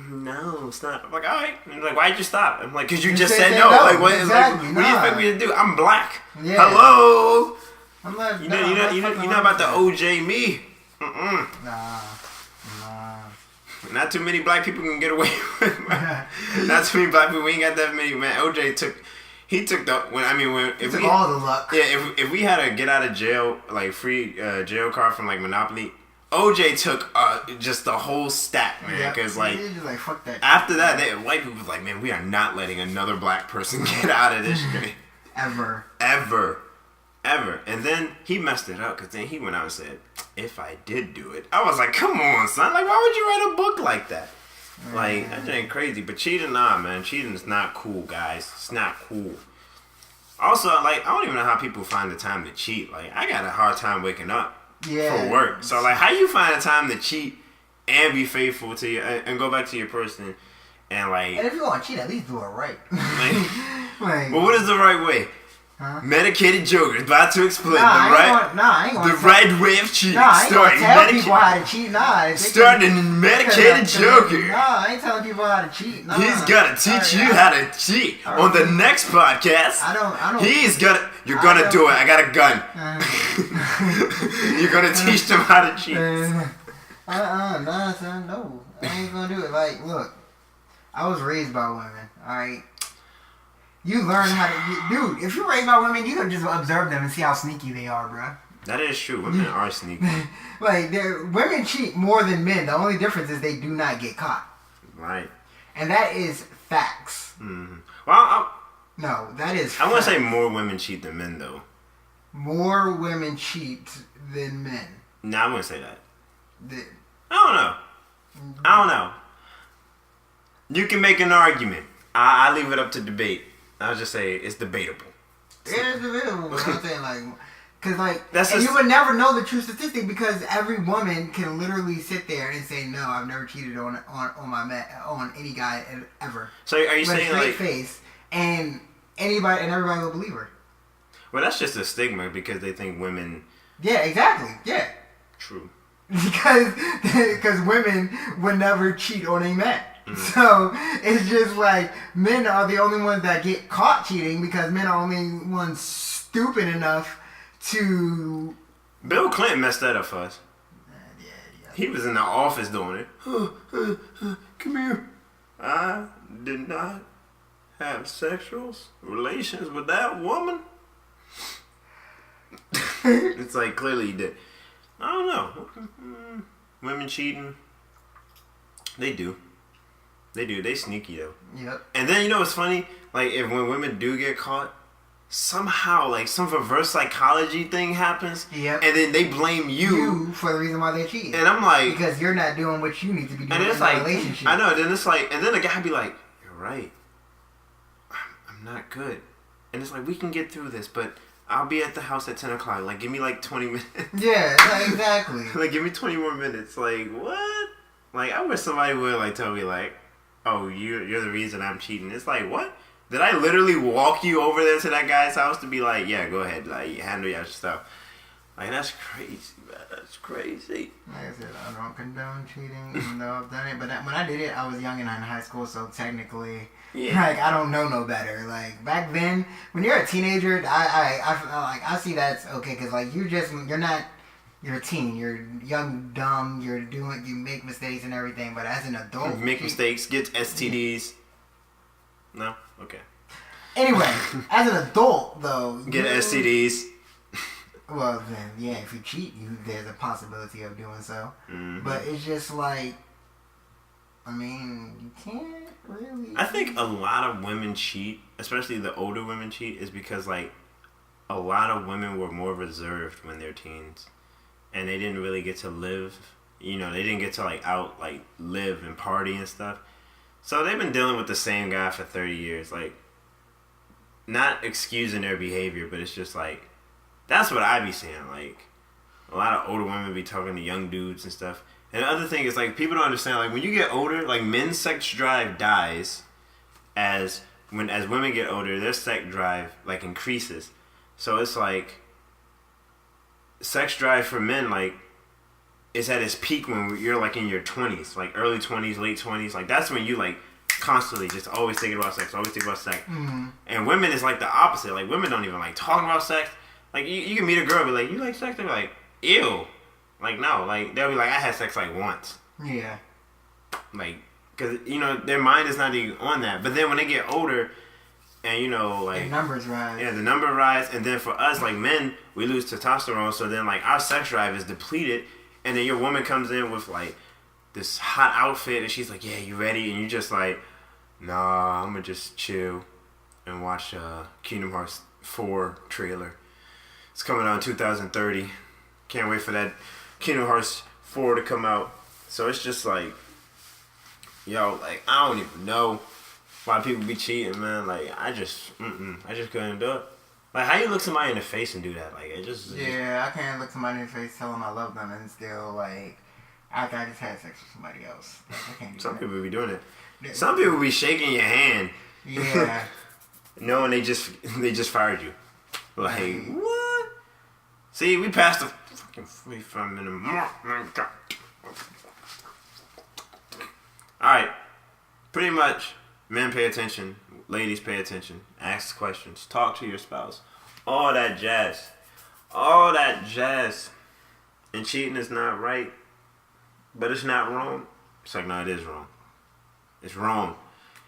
no, stop. I'm like, all right. And like, why'd you stop? I'm like, because you just said no. Like, what? Exactly. Like, what do you expect me to do? I'm black. Yeah. Hello. I'm like, you know about the OJ me? Nah. Not too many black people can get away with it. Not too many black people. We ain't got that many. Man, OJ took all the luck. Yeah, if we had a get out of jail like free jail card from like Monopoly, OJ took just the whole stack, man. Because like fuck that. After that, white people was like, man, we are not letting another black person get out of this shit. Ever. And then he messed it up because then he went out and said, if I did do it. I was like, come on, son. Like, why would you write a book like that? Like, that ain't crazy. But cheating, nah, man. Cheating is not cool, guys. It's not cool. Also, like, I don't even know how people find the time to cheat. Like, I got a hard time waking up for work. So, like, how you find the time to cheat and be faithful to you and go back to your person and, like... And if you want to cheat, at least do it right. Well, what is the right way? Medicated Joker about to explain I ain't gonna the right way of cheating. I ain't gonna tell people how to cheat. Starting Medicated Joker. I ain't telling people how to cheat. He's gonna teach you how to cheat on the next podcast. I don't. You're gonna do it. I got a gun. You're gonna teach them how to cheat. Nah, son, no. I ain't gonna do it. Like, look, I was raised by women. All right. You learn how to... Dude, if you're raised by women, you can just observe them and see how sneaky they are, bro. That is true. Women are sneaky. Like, women cheat more than men. The only difference is they do not get caught. Right. And that is facts. Mm-hmm. Well, no, that is I want to say more women cheat than men, though. More women cheat than men. No, I wouldn't say that. I don't know. You can make an argument. I leave it up to debate. I'll just say it's debatable. Yeah, it's debatable. But I'm saying, like, because, like, you would never know the true statistic because every woman can literally sit there and say, no, I've never cheated on any guy ever. So are you saying, straight like, face, and everybody will believe her? Well, that's just a stigma because they think women. Yeah, exactly. Yeah. True. Because women would never cheat on a man. So it's just like men are the only ones that get caught cheating because men are only ones stupid enough to. Bill Clinton messed that up for us. Yeah. He was in the office doing it. Come here. I did not have sexual relations with that woman. It's like clearly he did. I don't know. Women cheating. They do. They sneaky though. Yep. And then you know what's funny? Like when women do get caught, somehow like some reverse psychology thing happens. Yep. And then they blame you for the reason why they're cheating. And I'm like, because you're not doing what you need to be doing in a relationship. I know. Then it's like, and then the guy be like, "You're right. I'm not good." And it's like, we can get through this, but I'll be at the house at 10 o'clock. Like, give me like 20 minutes. Yeah, exactly. Like, give me 20 more minutes. Like, what? Like, I wish somebody would like tell me like, oh, you're the reason I'm cheating. It's like, what? Did I literally walk you over there to that guy's house to be like, yeah, go ahead, like, handle your stuff? Like, that's crazy, man. That's crazy. Like I said, I don't condone cheating, even though I've done it. But when I did it, I was young and in high school, so technically, like, I don't know no better. Like, back then, when you're a teenager, I see that's okay, because, like, you're a teen. You're young, dumb, you make mistakes and everything, but as an adult... Make mistakes, get STDs. No? Okay. Anyway, as an adult, though... Get STDs. Well, then, yeah, if you cheat, there's a possibility of doing so. Mm-hmm. But it's just like, I mean, you can't really... I think a lot of women cheat, especially the older women cheat, is because, like, a lot of women were more reserved when they're teens. And they didn't really get to live, they didn't get to, like, live and party and stuff. So they've been dealing with the same guy for 30 years. Like, not excusing their behavior, but it's just, like, that's what I be seeing. Like, a lot of older women be talking to young dudes and stuff. And the other thing is, like, people don't understand, like, when you get older, like, men's sex drive dies as women get older, their sex drive, like, increases. So it's, like, sex drive for men, like, is at its peak when you're, like, in your 20s, like, early 20s, late 20s. Like, that's when you, like, constantly just always thinking about sex, always thinking about sex. Mm-hmm. And women is, like, the opposite. Like, women don't even like talking about sex. Like, you can meet a girl and be like, you like sex? They'll be like, ew. Like, no. Like, they'll be like, I had sex, like, once. Yeah. Like, because, their mind is not even on that. But then when they get older and, like... The numbers rise. Yeah, the number rise. And then for us, like, men, we lose testosterone. So then, like, our sex drive is depleted. And then your woman comes in with, like, this hot outfit. And she's like, yeah, you ready? And you just like, nah, I'm going to just chill and watch Kingdom Hearts 4 trailer. It's coming out in 2030. Can't wait for that Kingdom Hearts 4 to come out. So it's just like, like, I don't even know why people be cheating, man. Like, I just couldn't do it. Like, how you look somebody in the face and do that? Like, it just... Yeah, I can't look somebody in the face, tell them I love them, and still, like, after I just had sex with somebody else. Like, I can't do Some that. people be doing it. Some people be shaking your hand. Yeah. Knowing they just fired you. Like, what? See, we passed the fucking 45 minute mark. Alright. Pretty much, men pay attention. Ladies pay attention. Ask questions. Talk to your spouse. All that jazz. All that jazz. And cheating is not right. But it's not wrong. It's like, no, it is wrong. It's wrong.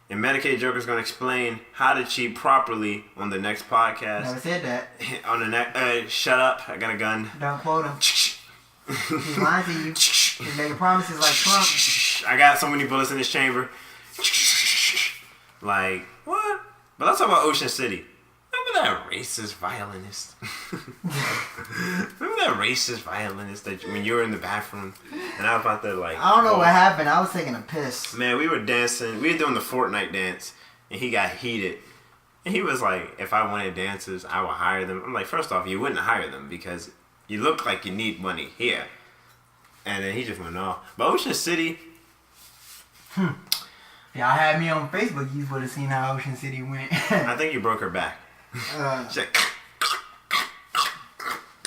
And Medicaid Joker's going to explain how to cheat properly on the next podcast. Never said that. On the next... shut up. I got a gun. Don't quote him. He's lying to you. He's making promises like Trump. I got so many bullets in this chamber. Like, what? But let's talk about Ocean City. Remember that racist violinist? Remember that racist violinist that when you were in the bathroom and I was about to, like... I don't know what happened. I was taking a piss. Man, we were dancing. We were doing the Fortnite dance and he got heated. And he was like, if I wanted dancers, I would hire them. I'm like, first off, you wouldn't hire them because you look like you need money here. And then he just went off. But Ocean City... If y'all had me on Facebook, you would have seen how Ocean City went. I think you broke her back. She's like...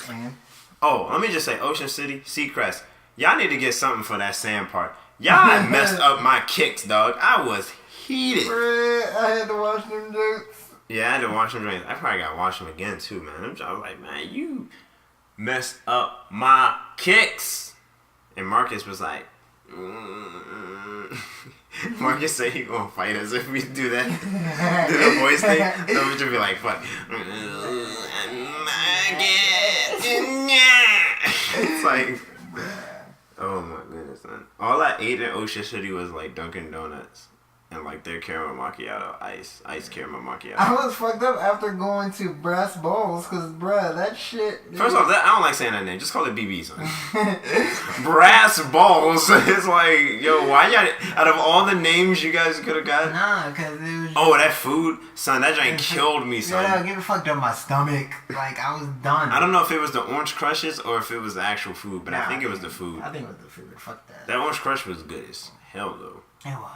Man. Oh, let me just say, Ocean City, Seacrest, y'all need to get something for that sand part. Y'all messed up my kicks, dog. I was heated. Bruh, I had to wash them jokes. Yeah, I had to wash them drinks. I probably got to wash them again, too, man. I was like, man, you messed up my kicks. And Marcus was like, Marcus said he gonna fight us if we do that. Do the voice thing. So we just be like, fuck. It's like, oh my goodness, man. All I ate in Ocean City was like Dunkin' Donuts and like their caramel macchiato, ice caramel macchiato. I was fucked up after going to Brass Balls because, bruh, that shit. First off, I don't like saying that name. Just call it BB, son. Brass Balls. It's like, yo, why y'all, out of all the names you guys could have got? Nah, because it was. Oh, that food? Son, that drink killed me, son. Yeah, get fucked up my stomach. Like, I was done. I don't know if it was the Orange Crushes or if it was the actual food, but I think it was the food. I think it was the food. Fuck that. That Orange Crush was good as hell, though. It was.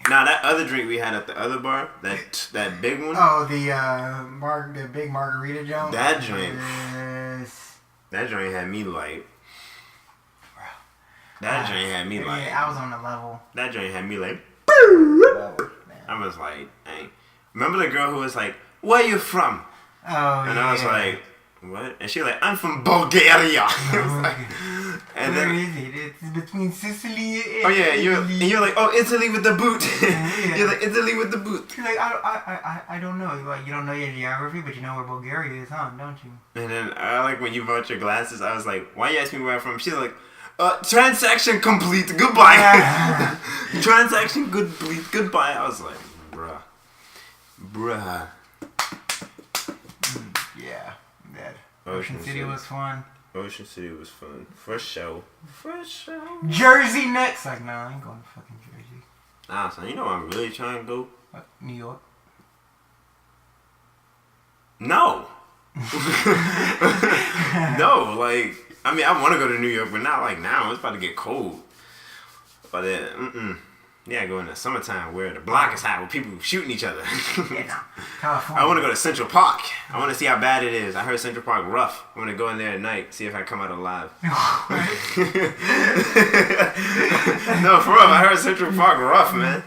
Now that other drink we had at the other bar, that big one. Oh, the big margarita joint. That drink. Yes. That joint had me like. That joint had me like. Yeah, I was on the level. That joint had me like. Man. I was like, dang. Remember the girl who was like, "Where you from?" Oh, And yeah. I was like, "What?" And she was like, "I'm from Bulgaria." It was like, and Where then, is it? It's between Sicily and oh yeah, you're like, "Oh, Italy with the boot." Yeah. You're like, "Italy with the boot." She's like, I don't know. You're like, you don't know your geography, but you know where Bulgaria is, huh? Don't you? And then I like when you bought your glasses, I was like, "Why you ask me where I'm from?" She's like, "Transaction complete. Goodbye." Transaction complete. Goodbye. I was like, bruh. Yeah. That Ocean Ocean City City. was fun. Ocean City was fun. For sure. Jersey next. Like, nah, I ain't going to fucking Jersey. Nah, son, you know where I'm really trying to go? New York. No. No, like, I mean, I want to go to New York, but not like now. It's about to get cold. But yeah, go in the summertime where the block is hot, where people shooting each other. Yeah, no. California. I want to go to Central Park. I want to see how bad it is. I heard Central Park rough. I want to go in there at night, see if I come out alive. No, for real. I heard Central Park rough, man.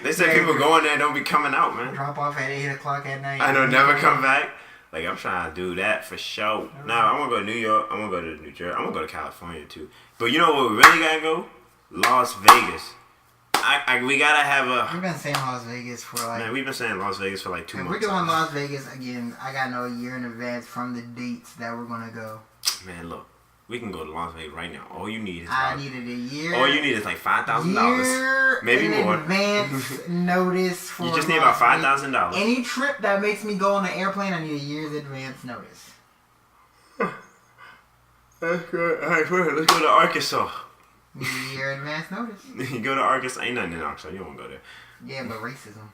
They said people go in there and don't be coming out, man. Drop off at 8 o'clock at night. I don't never come back. Like, I'm trying to do that for sure. Nah, I want to go to New York. I want to go to New Jersey. I want to go to California, too. But you know where we really got to go? Las Vegas. We got to have a... We've been saying Las Vegas for like... Man, we've been saying Las Vegas for like 2 months. We're doing Las Vegas again. I got to know a year in advance from the dates that we're going to go. Man, look. We can go to Las Vegas right now. All you need is... I needed a year. All you need is like $5,000. Maybe in more. advance notice for You just need about $5,000. Any trip that makes me go on an airplane, I need a year's advance notice. That's good. All right, let's go to Arkansas. Need a year advance notice. You go to Arkansas. Ain't nothing in Arkansas. You don't want to go there. Yeah, but racism.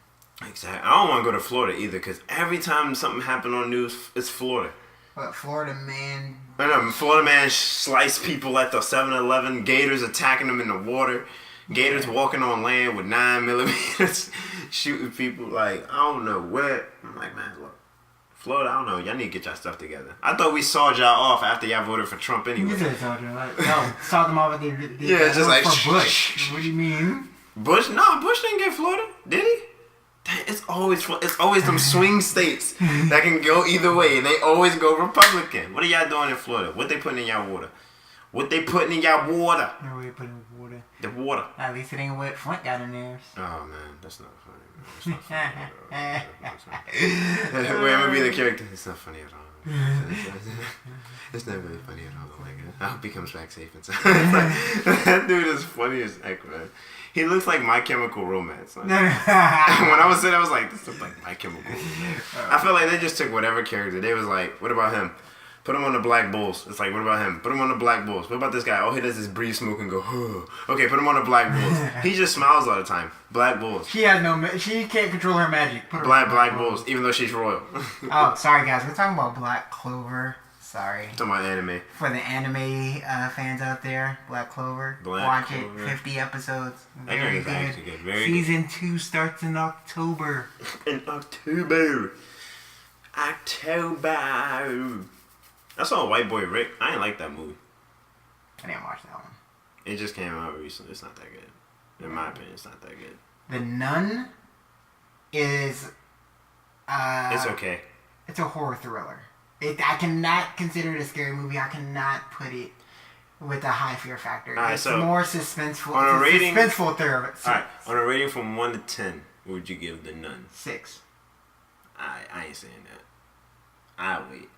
Exactly. I don't want to go to Florida either because every time something happened on the news, it's Florida. But Florida man... I know, Florida man sliced people at the 7-Eleven. Gators attacking them in the water. Gators walking on land with 9mm shooting people. Like, I don't know where. I'm like, man, look. Florida, I don't know. Y'all need to get y'all stuff together. I thought we sawed y'all off after y'all voted for Trump anyway. You said something like, no, saw them off at the Yeah, just like, for Bush. What do you mean? Bush? No, Bush didn't get Florida. Did he? Dang, it's always them swing states that can go either way, and they always go Republican. What are y'all doing in Florida? What they putting in y'all water? What they putting in y'all water? No, we put in water. The water. At least it ain't what Flint got in theirs. Oh man, that's not funny. Man. That's not funny. Wait, I'm gonna be the character. It's not funny at all. It's not really funny at all. Oh my god. I hope he comes back safe and sound. That dude is funny as heck, man. He looks like My Chemical Romance. Like, when I was sitting, I was like, this looks like My Chemical Romance. I feel like they just took whatever character. They was like, what about him? Put him on the Black Bulls. It's like, what about him? Put him on the Black Bulls. What about this guy? Oh, he does this breathe, smoke, and go, huh. Okay, put him on the Black Bulls. He just smiles all the time. Black Bulls. She has no... She can't control her magic. Put her Black Bulls, even though she's royal. Oh, sorry guys. We're talking about Black Clover. Sorry. Talking about anime. For the anime fans out there, Black Clover. Watch Clover. it. 50 episodes. That Very is good. actually good. Very Season 2 starts in October. In October. I saw White Boy Rick. I didn't like that movie. I didn't watch that one. It just came out recently. It's not that good. In my opinion, it's not that good. The Nun is... It's okay. It's a horror thriller. I cannot consider it a scary movie. I cannot put it with a high fear factor. All right, it's so more suspenseful. on a rating, suspenseful thriller. Alright, on a rating from 1 to 10, what would you give The Nun? 6. I ain't saying that. I'll wait.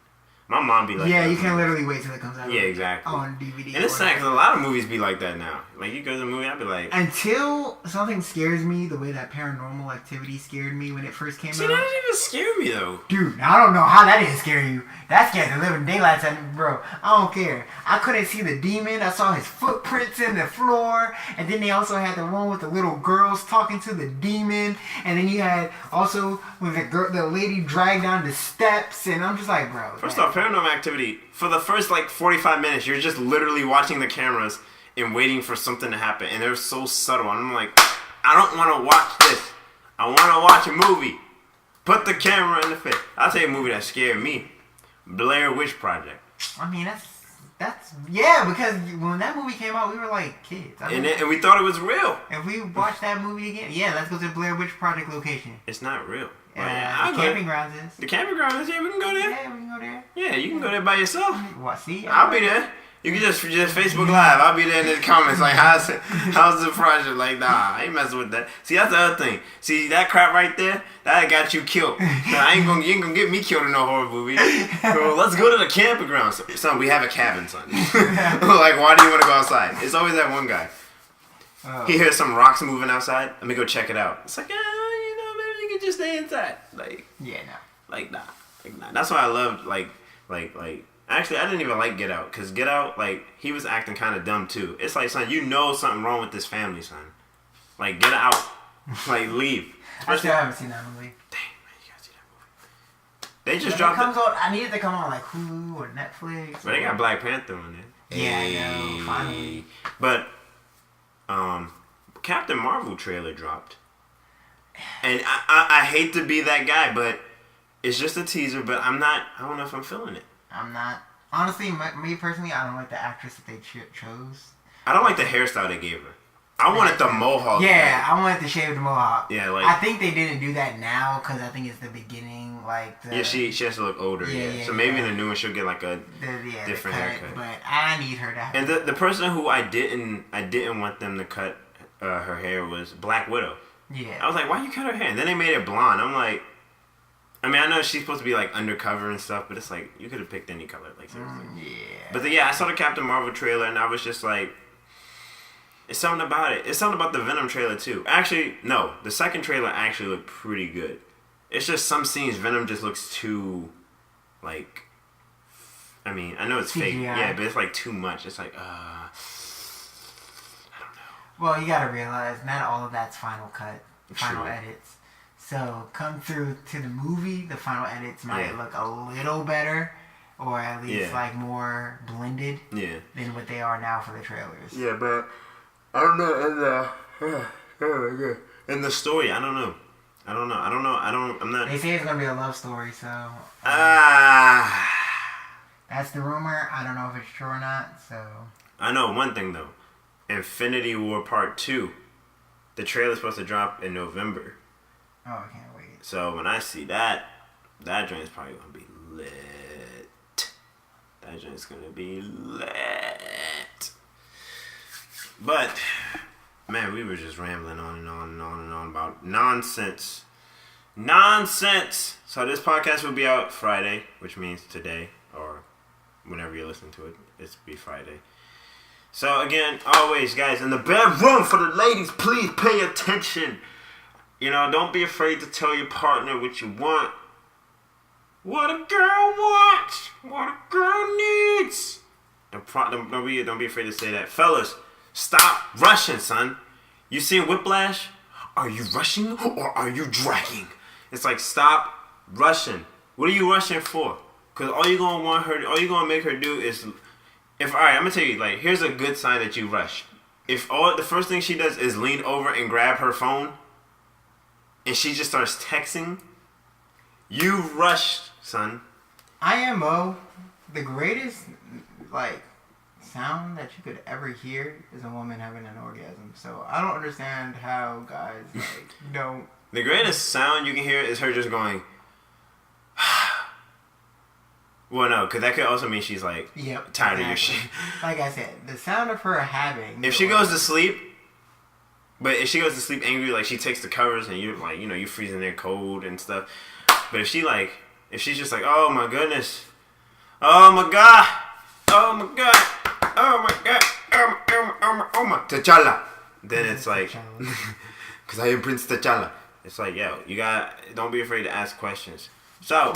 My mom be like, Yeah, that you can movie. literally wait till it comes out. Yeah, exactly. On DVD. And it's or sad because a whatever. lot of movies be like that now. Like, you go to the movie, I'll be like, Until something scares me, the way that Paranormal Activity scared me when it first came see, out. that didn't even scare me though. Dude, I don't know how that didn't scare you. That scared the living daylights out of me, bro. I don't care. I couldn't see the demon. I saw his footprints in the floor. And then they also had the one with the little girls talking to the demon. And then you had also with the lady dragged down the steps. And I'm just like, bro. First off, Paranormal Activity, for the first like 45 minutes, you're just literally watching the cameras and waiting for something to happen. And they're so subtle. And I'm like, I don't want to watch this. I want to watch a movie. Put the camera in the face. I'll tell you a movie that scared me. Blair Witch Project. I mean, that's yeah, because when that movie came out, we were like kids. And we thought it was real. If we watch that movie again, yeah, let's go to the Blair Witch Project location. It's not real. The camping grounds is. The camping grounds, yeah, we can go there. Yeah, we can go there. Yeah, you can go there by yourself. What? See, I'll be there. You can just Facebook Live. I'll be there in the comments like, how's the project? Like, nah, I ain't messing with that. See, that's the other thing. See, that crap right there, that got you killed. You ain't gonna get me killed in no horror movie. So let's go to the camping grounds. Son, we have a cabin, son. Like, why do you want to go outside? It's always that one guy. He hears some rocks moving outside. Let me go check it out. It's like, maybe you can just stay inside. Like, yeah, no. Like, nah. That's why I loved, like. Actually, I didn't even like Get Out, because Get Out, like, he was acting kind of dumb, too. It's like, son, you know something wrong with this family, son. Like, get out. Like, leave. I still haven't seen that movie. Dang, man, you gotta see that movie. They just dropped it. I need it to come on, like, Hulu or Netflix. But they got Black Panther on there. Yeah, I know, finally. But, Captain Marvel trailer dropped. And I hate to be that guy, but it's just a teaser, but I don't know if I'm feeling it. I'm not. Honestly, me personally, I don't like the actress that they chose. I don't like the hairstyle they gave her. I wanted the mohawk. Yeah, I wanted to shave the mohawk. Yeah, like. I think they didn't do that now because I think it's the beginning, like. Yeah, she has to look older. Yeah. So maybe in the new one she'll get like a different haircut. But I need her to have. And the person who I didn't want them to cut her hair was Black Widow. Yeah. I was like, why you cut her hair? And then they made it blonde. I'm like. I mean, I know she's supposed to be, like, undercover and stuff, but it's like, you could have picked any color, like, seriously. Yeah. But, I saw the Captain Marvel trailer, and I was just like, it's something about it. It's something about the Venom trailer, too. Actually, no, the second trailer actually looked pretty good. It's just some scenes, Venom just looks too, like, I mean, I know it's fake. CGI. Yeah, but it's, like, too much. It's like, I don't know. Well, you gotta realize, not all of that's final cut, final edits. So, come through to the movie, the final edits might look a little better, or at least like more blended than what they are now for the trailers. Yeah, but I don't know. In the story, I don't know. I'm not. They say it's gonna be a love story, so. That's the rumor. I don't know if it's true or not, so. I know one thing though. Infinity War Part 2. The trailer's supposed to drop in November. Oh, I can't wait. So when I see that joint's probably gonna be lit. That joint's gonna be lit. But man, we were just rambling on and on and on and on about nonsense. So this podcast will be out Friday, which means today or whenever you listen to it, it's be Friday. So again, always guys, in the bedroom for the ladies, please pay attention. You know, don't be afraid to tell your partner what you want. What a girl wants. What a girl needs. Don't be afraid to say that. Fellas, stop rushing, son. You seen Whiplash? Are you rushing or are you dragging? It's like, stop rushing. What are you rushing for? Because all you're going to make her do is... Alright, I'm going to tell you, like, here's a good sign that you rush. If the first thing she does is lean over and grab her phone, and she just starts texting, you rushed, son. IMO, the greatest, like, sound that you could ever hear is a woman having an orgasm. So I don't understand how guys, like, don't. The greatest sound you can hear is her just going, well, no, because that could also mean she's, like, tired of your shit. Like I said, the sound of her having. If she goes to sleep, but if she goes to sleep angry, like, she takes the covers and you're, like, you know, you're freezing there cold and stuff. But if she's just like, oh, my goodness. Oh, my God. Oh, my God. Oh, my God. Oh, my. T'Challa. Then it's like, because I am Prince T'Challa. It's like, yo, don't be afraid to ask questions. So,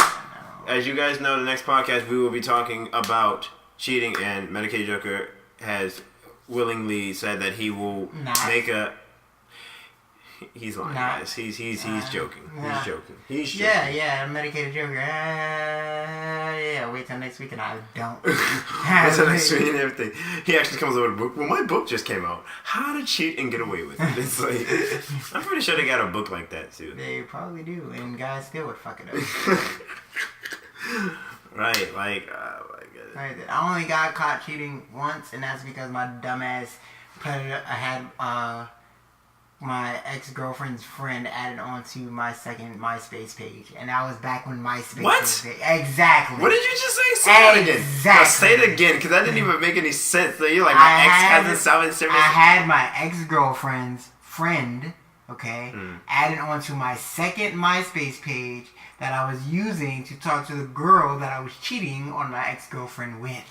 as you guys know, the next podcast we will be talking about cheating, and Medicaid Joker has willingly said that he will make a... He's lying, guys. He's joking. He's joking. He's joking. Yeah, Medicated Joker. Yeah, wait till next week and I don't. Wait till next week and everything. He actually comes over with a book. Well, my book just came out. How to Cheat and Get Away with It. It's like, I'm pretty sure they got a book like that too. They probably do, and guys still would fuck it up. Right, like, oh my Right. I only got caught cheating once, and that's because my dumbass had my ex-girlfriend's friend added onto my second MySpace page, and that was back when MySpace was big. Exactly. What did you just say? Say that again. Exactly. No, say it again, because that didn't even make any sense. So you're like, my ex hasn't sounded serious. I had my ex-girlfriend's friend, added onto my second MySpace page that I was using to talk to the girl that I was cheating on my ex-girlfriend with.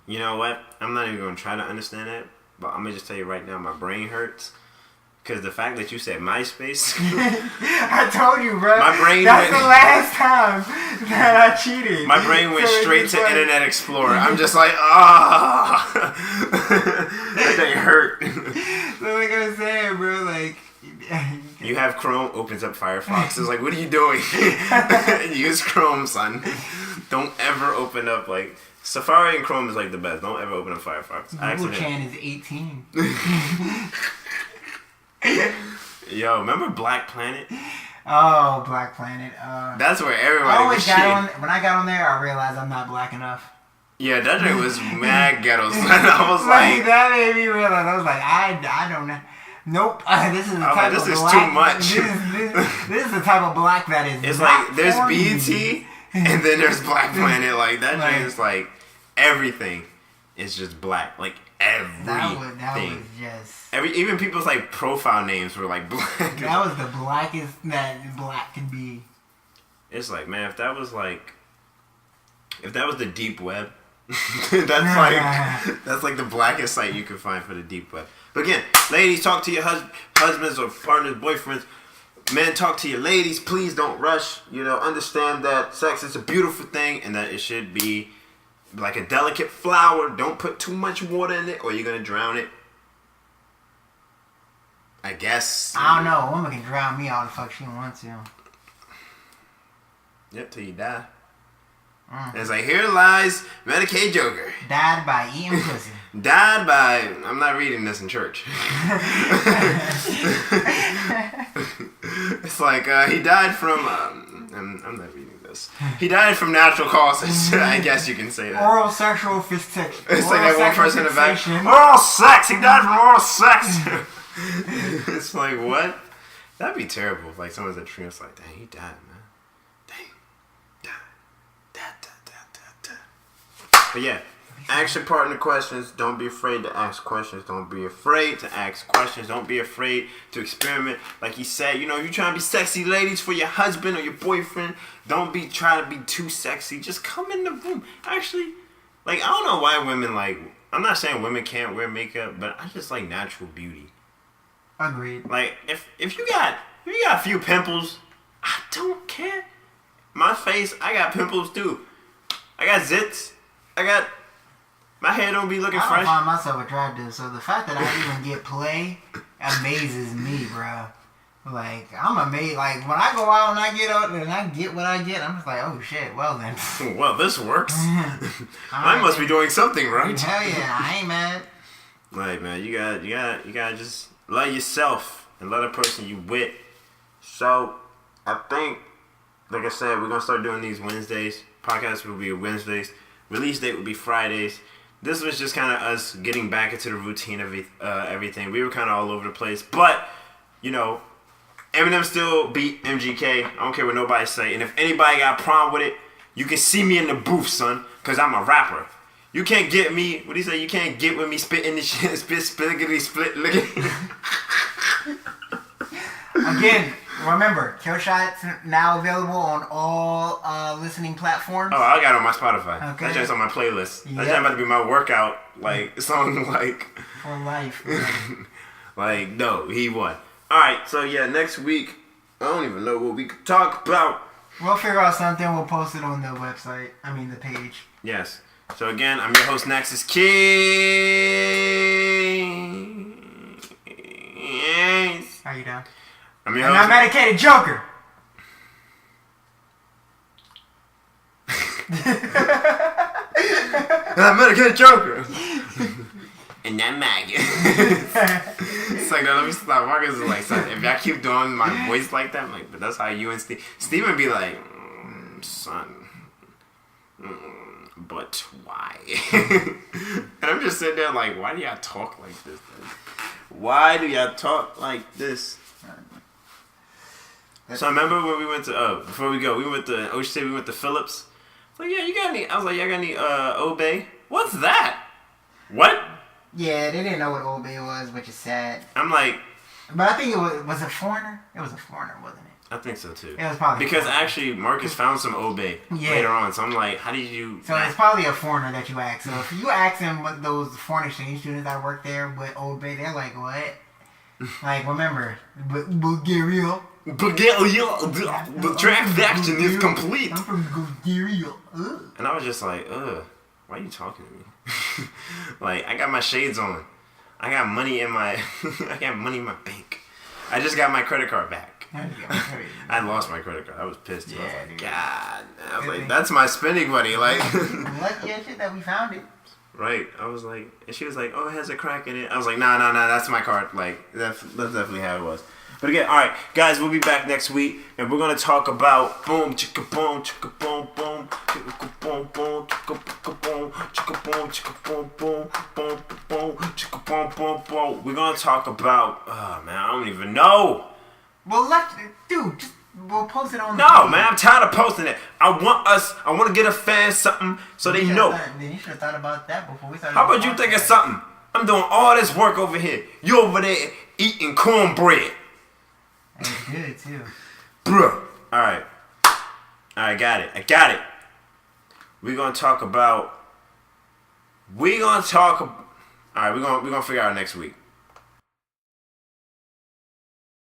You know what? I'm not even going to try to understand that, but I'm going to just tell you right now, my brain hurts. Because the fact that you said MySpace. I told you, bro. My brain That's the last time that I cheated. My brain went straight to Internet Explorer. I'm just like, that thing hurt. So like I was saying, bro, like... You have Chrome, opens up Firefox. It's like, what are you doing? Use Chrome, son. Don't ever open up, like... Safari and Chrome is like the best. Don't ever open up Firefox. Google Chan is 18. Yo, remember Black Planet? Oh, Black Planet. That's where everybody was shitting. When I got on there, I realized I'm not black enough. Yeah, that drink was mad ghetto. So I was like, that made me realize. I was like, I don't know. Nope. This is the type of this is black. too much. This is the type of black that is. It's not like there's for BET me. and then there's Black Planet. Like that drink is like everything is just black. Like everything. That was just. Even people's like profile names were like black. That was the blackest that black could be. It's like, man, if that was the deep web, that's like the blackest site you could find for the deep web. But again, ladies, talk to your husbands or partners, boyfriends. Men, talk to your ladies. Please don't rush. Understand that sex is a beautiful thing and that it should be like a delicate flower. Don't put too much water in it or you're gonna drown it. I guess. I don't know. A woman can drown me all the fuck she wants to. Yep, till you die. It's like, here lies Medicaid Joker. Died by eating pussy. Died by... I'm not reading this in church. It's like, he died from... I'm not reading this. He died from natural causes. I guess you can say that. Oral sexual fixation. It's like that one person in the back. Oral sex! He died from oral sex! It's like, what? That'd be terrible if like someone's at a tree and it's like, dang, he died, man. Dang. Died. But yeah, ask your partner questions. Don't be afraid to ask questions. Don't be afraid to ask questions. Don't be afraid to experiment. Like he said, you trying to be sexy ladies for your husband or your boyfriend. Don't be trying to be too sexy. Just come in the room. Actually, like, I don't know why women like, I'm not saying women can't wear makeup, but I just like natural beauty. Agreed. Like, if you got a few pimples, I don't care. My face, I got pimples too. I got zits. My hair don't be looking fresh. I don't find myself attractive, so the fact that I even get play amazes me, bro. Like, I'm amazed. Like, when I go out and I get out and I get what I get, I'm just like, oh shit, well then. Well, this works. I must be doing something right. Hell yeah, I ain't mad. Like, man, you gotta just love yourself and love the person you with. So, I think, like I said, we're gonna start doing these Wednesdays. Podcasts will be Wednesdays. Release date will be Fridays. This was just kind of us getting back into the routine of everything. We were kind of all over the place. But, Eminem still beat MGK. I don't care what nobody say. And if anybody got a problem with it, you can see me in the booth, son. Because I'm a rapper. You can't get me, what do you say? You can't get with me spitting this shit. Split. Again, remember, Kill Shot's now available on all listening platforms. Oh, I got it on my Spotify. Okay. That's just on my playlist. Yep. That's just about to be my workout, song, For life. Like, no, he won. Alright, so yeah, next week, I don't even know what we could talk about. We'll figure out something. We'll post it on the website. The page. Yes. So again, I'm your host, Nexus King. Yes. How you doing? I'm your And host. I'm Medicated Joker. I'm Medicated Joker. And that maggot. It's like, no, let me stop. Marcus is like, son, if I keep doing my voice like that, I'm like, but that's how you and Steven be like, son, but why? And I'm just sitting there like, why do y'all talk like this? Man? Why do y'all talk like this? So I remember when we went to before we go, we went to Ocean City. We went to Phillips. Like, yeah, you got any? I was like, y'all got any Obey? What's that? What? Yeah, they didn't know what Old Bay was, which is sad. I'm like, But I think it was a foreigner. It was a foreigner, wasn't it? I think so too. It was probably because a foreigner. actually Marcus found some Obey later on. So I'm like, how did you? So it's probably a foreigner that you ask. So if you ask them what those foreign exchange students that work there with Old Bay, they're like, what? Like, remember, Bulgaria. The transaction is complete. I'm from Bulgaria. Ugh. And I was just like, why are you talking to me? Like, I got my shades on. I got money in my bank. I just got my credit card back. I lost my credit card. I was pissed. Yeah, I was like, dude. God. I was like, that's my spending money. Like, Lucky as shit that we found it. right. I was like, and she was like, oh, it has a crack in it. I was like, nah, that's my card. Like, that's definitely how it was. But again, all right, guys, we'll be back next week, and we're gonna talk about boom, chicka boom, boom, chicka boom, boom, chicka boom, chicka boom, boom, boom, boom, chicka boom, boom. We're gonna talk about, oh man, I don't even know. Well, we'll post it on. No, man, I'm tired of posting it. I want to get a fan something so they know. Then you should have thought about that before we started. How about you think of something? I'm doing all this work over here. You over there eating cornbread. That's good too. Bruh. Alright, I got it. We're gonna talk about. Alright, we're gonna figure out next week.